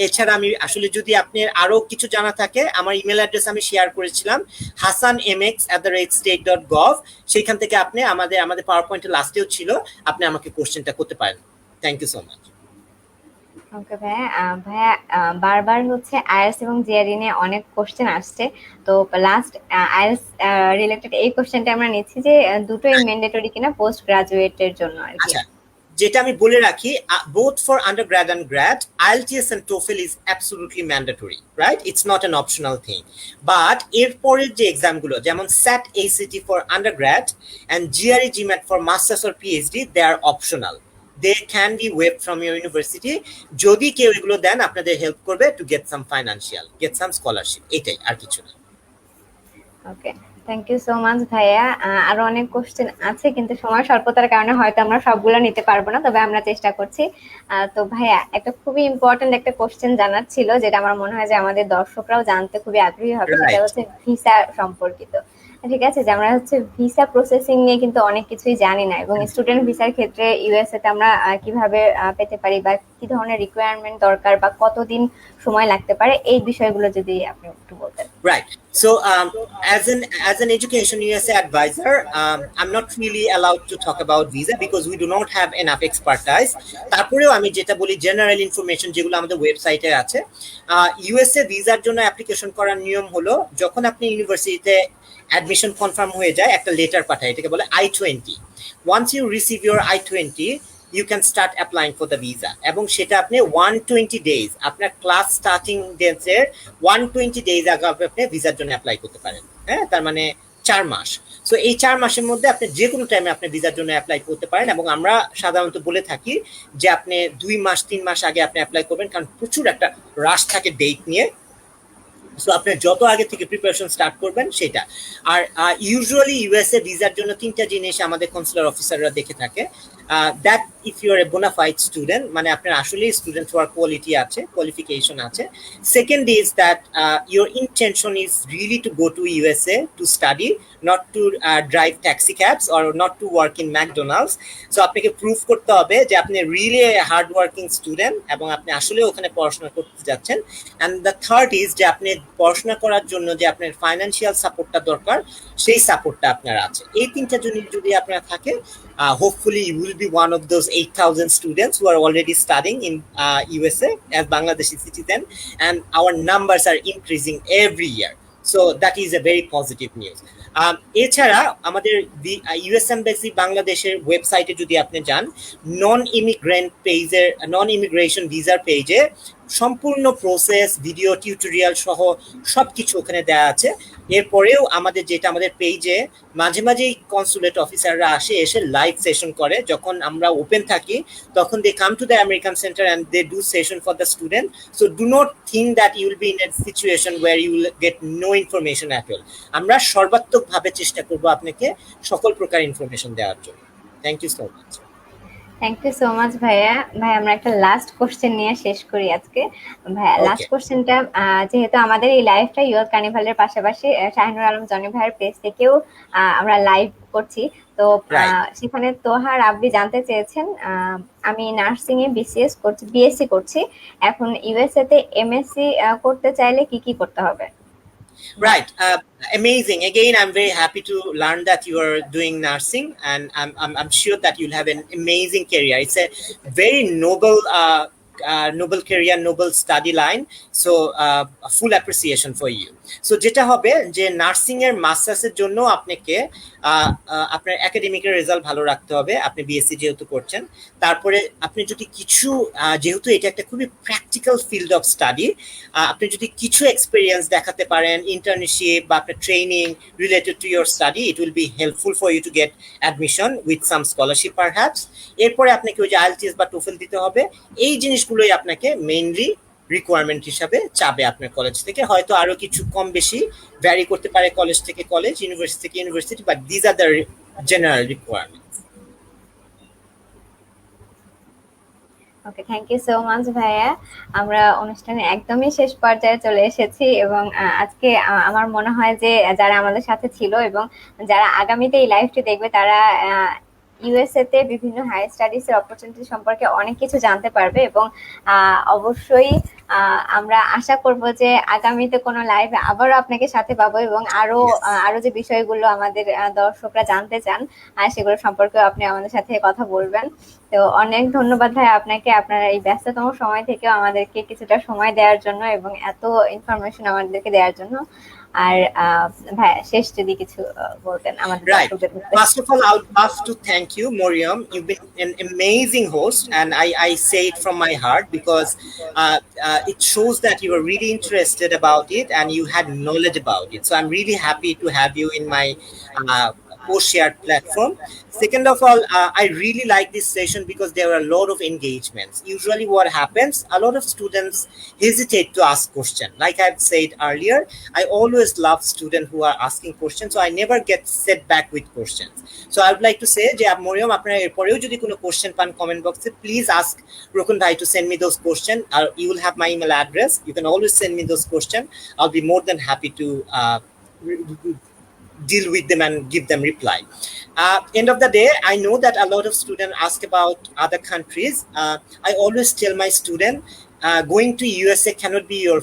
এছাড়া আমি আসলে যদি আপনার আরো কিছু জানা থাকে, আমার ইমেল অ্যাড্রেস আমি শেয়ার করেছিলাম, hasanmx@state.gov, সেখান থেকে আপনি আমাদের পাওয়ার পয়েন্টের লাস্টেও ছিল, আপনি আমাকে কোশ্চেনটা করতে পারেন। Thank you so much. Okay ভাইয়া। ভাইয়া বারবার হচ্ছে আইএলটিএস এবং জিআরই নিয়ে অনেক কোশ্চেন আসছে, তো লাস্ট আইএলটিএস রিলেটেড এই কোশ্চেনটা আমরা নিচ্ছি যে দুটোই ম্যান্ডেটরি কিনা পোস্ট গ্রাজুয়েটের জন্য আর কি। আচ্ছা, যেটা আমি বলে রাখি, both for undergrad and grad, IELTS and TOEFL is absolutely mandatory, right? It's not an optional thing. But এরপরের যে এক্সামগুলো, যেমন SAT ACT for undergrad and GRE GMAT for masters or PhD, they are optional. They can be waived from your university. যদি কেউ এগুলো দেন, আপনাদের help করবে to get some financial, get some scholarship, এটাই, আর কিছু না। ওকে, থ্যাংক ইউ সো মাচ ভাইয়া। আরো অনেক কোশ্চেন আছে কিন্তু সময় স্বল্পতার কারণে হয়তো আমরা সবগুলো নিতে পারবো না, তবে আমরা চেষ্টা করছি। তো ভাইয়া, একটা খুবই ইম্পর্টেন্ট একটা কোশ্চেন জানার ছিল, যেটা আমার মনে হয় যে আমাদের দর্শকরাও জানতে খুবই আগ্রহী হবে, সেটা হচ্ছে ভিসা সম্পর্কিত। ঠিক আছে, যে আমরা হচ্ছে ভিসা প্রসেসিং নিয়ে কিন্তু অনেক কিছুই জানি না, এবং স্টুডেন্ট ভিসার ক্ষেত্রে ইউএসএ তে আমরা কিভাবে পেতে পারি, বা কি ধরনের রিকোয়ারমেন্ট দরকার, বা কতদিন সময় লাগতে পারে, এই বিষয়গুলো যদি আপনি একটু বলতেন। Right. So, as an education USA advisor, I'm not really allowed to talk about visa because we do not have enough expertise. তারপরেও আমি যেটা বলি, জেনারেল ইনফরমেশন যেগুলো আমাদের ওয়েবসাইটে আছে, ইউএসএ ভিসার জন্য অ্যাপ্লিকেশন করার নিয়ম হলো, যখন আপনি ইউনিভার্সিটিতে অ্যাডমিশন কনফার্ম হয়ে যায়, একটা লেটার পাঠায়, এটাকে বলে I-20। Once you receive your I-20, you can start applying for the visa, এবং সেটা আপনি 120 days, আপনার ক্লাস স্টার্টিং ডেটসের 120 days আগে আপনি ভিসার জন্য অ্যাপ্লাই করতে পারেন। হ্যাঁ, তার মানে 4 মাস। সো এই 4 মাসের মধ্যে আপনি যে কোনো টাইমে আপনি ভিসার জন্য অ্যাপ্লাই করতে পারেন, এবং আমরা সাধারণত বলে থাকি যে আপনি 2 মাস 3 মাস আগে আপনি অ্যাপ্লাই করবেন, কারণ প্রচুর একটা রাশ থাকে ডেট নিয়ে। সো আপনি যত আগে থেকে প্রিপারেশন স্টার্ট করবেন সেটা। আর ইউজুয়ালি ইউএসএ ভিসার জন্য 3টা জিনিস আমাদের কনসুলার অফিসাররা দেখে থাকে। That if you are a bona fide student, মানে আপনার আসলেই স্টুডেন্ট হওয়ার কোয়ালিটি আছে, কোয়ালিফিকেশন আছে। Second is that your intention is really to go to USA to study, not to drive taxi cabs or not to work in McDonald's. সো আপনাকে prove করতে হবে যে আপনি রিয়েলি হার্ড ওয়ার্কিং স্টুডেন্ট, এবং আপনি আসলে ওখানে পড়াশোনা করতে যাচ্ছেন। অ্যান্ড দ্য থার্ড ইজ যে আপনি পড়াশোনা করার জন্য যে আপনার ফাইন্যান্সিয়াল সাপোর্টটা দরকার, সেই সাপোর্টটা আপনার আছে। এই 3টা জিনিস যদি আপনার থাকে, hopefully you will be one of those 8,000 students who are already studying in USA as Bangladeshi citizen, and our numbers are increasing every year. So that is a very positive news. এছাড়া আমাদের US embassy বাংলাদেশের ওয়েবসাইটে যদি আপনি যান, নন immigration ভিসার পেজে সম্পূর্ণ প্রসেস, ভিডিও টিউটোরিয়াল সহ সবকিছু ওখানে দেওয়া আছে। এরপরেও আমাদের পেজে মাঝে মাঝেই কনসুলেট অফিসাররা এসে লাইভ সেশন করে, যখন আমরা ওপেন থাকি তখন they come to the American centre and they do session for the student. So do not think that you will be in a situation where you will get no information at all. আমরা সর্বাত্মকভাবে চেষ্টা করবো আপনাকে সকল প্রকার information দেওয়ার জন্য। Thank you so much. Thank you so much ভাইয়া। ভাই, আমরা একটা লাস্ট কোশ্চেন নিয়ে শেষ করি আজকে। ভাইয়া, লাস্ট কোশ্চেনটা, যেহেতু আমাদের এই লাইভটা ইয়ুথ কার্নিভালের পাশাপাশি শাহিনুর আলম জনি ভাইয়ের পেজ থেকেও আমরা লাইভ করছি, তো সেখানে তোহার আব্বি জানতে চেয়েছেন, আমি নার্সিং এ বিএসসি করছি, এখন ইউএসএ তে এমএসসি করতে চাইলে কি কি করতে হবে? Right. Amazing. Again, I'm very happy to learn that you are doing nursing, and I'm sure that you'll have an amazing career. It's a very noble career, noble study line. So a full appreciation for you. So যেটা হবে যে nursing এর মাস্টার্সের জন্য আপনাকে আপনার একাডেমিকের result ভালো রাখতে হবে, আপনি বিএসসি যেহেতু করছেন। তারপরে আপনি যদি কিছু যেহেতু এটা একটা খুবই প্র্যাকটিক্যাল ফিল্ড অফ স্টাডি, আপনি যদি কিছু এক্সপিরিয়েন্স দেখাতে পারেন, ইন্টার্নশিপ বা আপনার training related to your study, it will be helpful for you to get admission with some scholarship perhaps. এরপরে আপনাকে ওই যে আইএলটিএস বা টোফেল দিতে হবে। এই জিনিসগুলোই আপনাকে মেইনলি রিকোয়ারমেন্ট হিসাবে চাবে আপনার কলেজ থেকে। হয়তো আরো কিছু কম বেশি ভ্যারি করতে পারে কলেজ থেকে কলেজ, ইউনিভার্সিটি থেকে university, but these are the general requirements. Okay, thank you so much ভাইয়া। আমরা অনুষ্ঠানে একদমই শেষ পর্যায়ে চলে এসেছি এবং আজকে আমার মনে হয় যে যারা আমাদের সাথে ছিল এবং যারা আগামীতে এই লাইভটি দেখবে তারা ইউএসএ তে বিভিন্ন হায়ার স্টাডিজ এর অপরচুনিটি সম্পর্কে অনেক কিছু জানতে পারবে এবং অবশ্যই আমরা আশা করব যে আগামীতে কোনো লাইভে আবারও আপনাকে সাথে পাবো এবং আরো যে বিষয়গুলো আমাদের দর্শকরা জানতে চান সেগুলো সম্পর্কে আপনি আমাদের সাথে কথা বলবেন। তো অনেক ধন্যবাদ ভাই আপনাকে, আপনার এই ব্যস্ততম সময় থেকেও আমাদেরকে কিছুটা সময় দেওয়ার জন্য এবং এত ইনফরমেশন আমাদেরকে দেওয়ার জন্য। আর ভাই শেষ যদি কিছু বলতেন আমাদের দর্শকদের। First of all, I would love to thank you, Moriam. You've been an amazing host, and I say it from my heart because it shows that you were really interested about it and you had knowledge about it. So I'm really happy to have you in my shared platform. Second of all, I really like this session because there are a lot of engagements. Usually what happens, a lot of students hesitate to ask questions. Like I've said earlier, I always love students who are asking questions, so I never get set back with questions. So I would like to say, Moriam, আপনারা এরপরেও যদি কোনো question পান comment বক্সে, please ask রোকন ভাই to send me those questions. You will have my email address. You can always send me those questions. I'll be more than happy to deal with them and give them reply. End of the day, I know that a lot of students ask about other countries. I always tell my student, going to USA cannot be your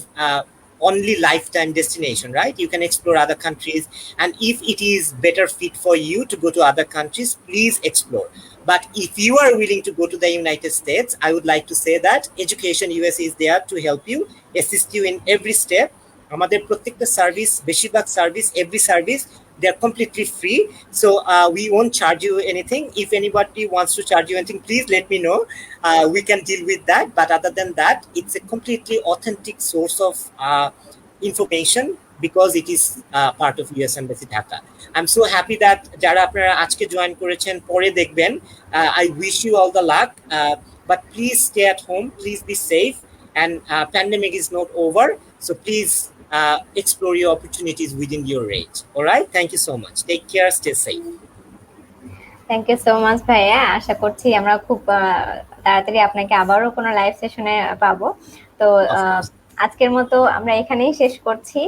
only lifetime destination, right? You can explore other countries, and if it is better fit for you to go to other countries, please explore. But if you are willing to go to the United States, I would like to say that Education USA is there to help you, assist you in every step. আমাদের প্রত্যেকটা service, বেশিরভাগ service, every service, they are completely free. So we won't charge you anything. If anybody wants to charge you anything, please let me know. We can deal with that. But other than that, it's a completely authentic source of information because it is part of US Embassy Dhaka. I'm so happy that যারা আপনারা আজকে join করেছেন, পরে দেখবেন। I wish you all the luck. But please stay at home. Please be safe. And pandemic is not over. So please explore your opportunities within your range. All right. Thank you so much. Take care. Stay safe. Thank you so much ভাইয়া। আশা করছি আমরা খুব তাড়াতাড়ি আপনাকে আবারও কোনো live সেশনে পাবো। তো আজকের মতো আমরা এখানেই শেষ করছি।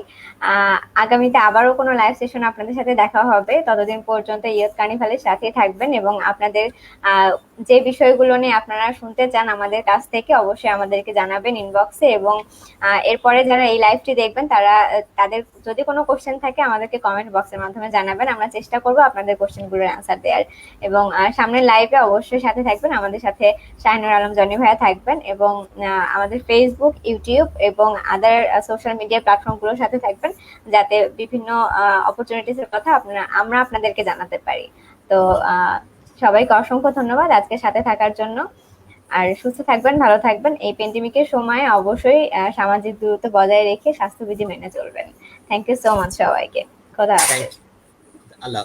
আগামীতে আবারও কোনো লাইভ সেশন আপনাদের সাথে দেখা হবে। ততদিন পর্যন্ত ইয়ুথ কার্নিভালের সাথে থাকবেন এবং আপনাদের যে বিষয়গুলো নিয়ে আপনারা শুনতে চান আমাদের কাছ থেকে অবশ্যই আমাদেরকে জানাবেন ইনবক্সে। এবং এরপরে যারা এই লাইভটি দেখবেন তাদের যদি কোনো কোশ্চেন থাকে আমাদেরকে কমেন্ট বক্সের মাধ্যমে জানাবেন। আমরা চেষ্টা করবো আপনাদের কোশ্চেনগুলোর অ্যান্সার দেওয়ার। এবং সামনের লাইভে অবশ্যই সাথে থাকবেন, আমাদের সাথে শাহিনুর আলম জনি ভাইয়া থাকবেন এবং আমাদের ফেসবুক, ইউটিউব এবং আদার সোশ্যাল মিডিয়া প্ল্যাটফর্মগুলোর সাথে থাকবেন, যাতে বিভিন্ন অপরচুনিটিস এর কথা আমরা আপনাদেরকে জানাতে পারি। তো সবাইকে অসংখ্য ধন্যবাদ আজকে সাথে থাকার জন্য। আর সুস্থ থাকবেন, ভালো থাকবেন। এই প্যান্ডেমিকের সময় অবশ্যই সামাজিক দূরত্ব বজায় রেখে স্বাস্থ্যবিধি মেনে চলবেন। থ্যাংক ইউ সো মাচ সবাইকে। খোদা হাফেজ। আল্লাহ।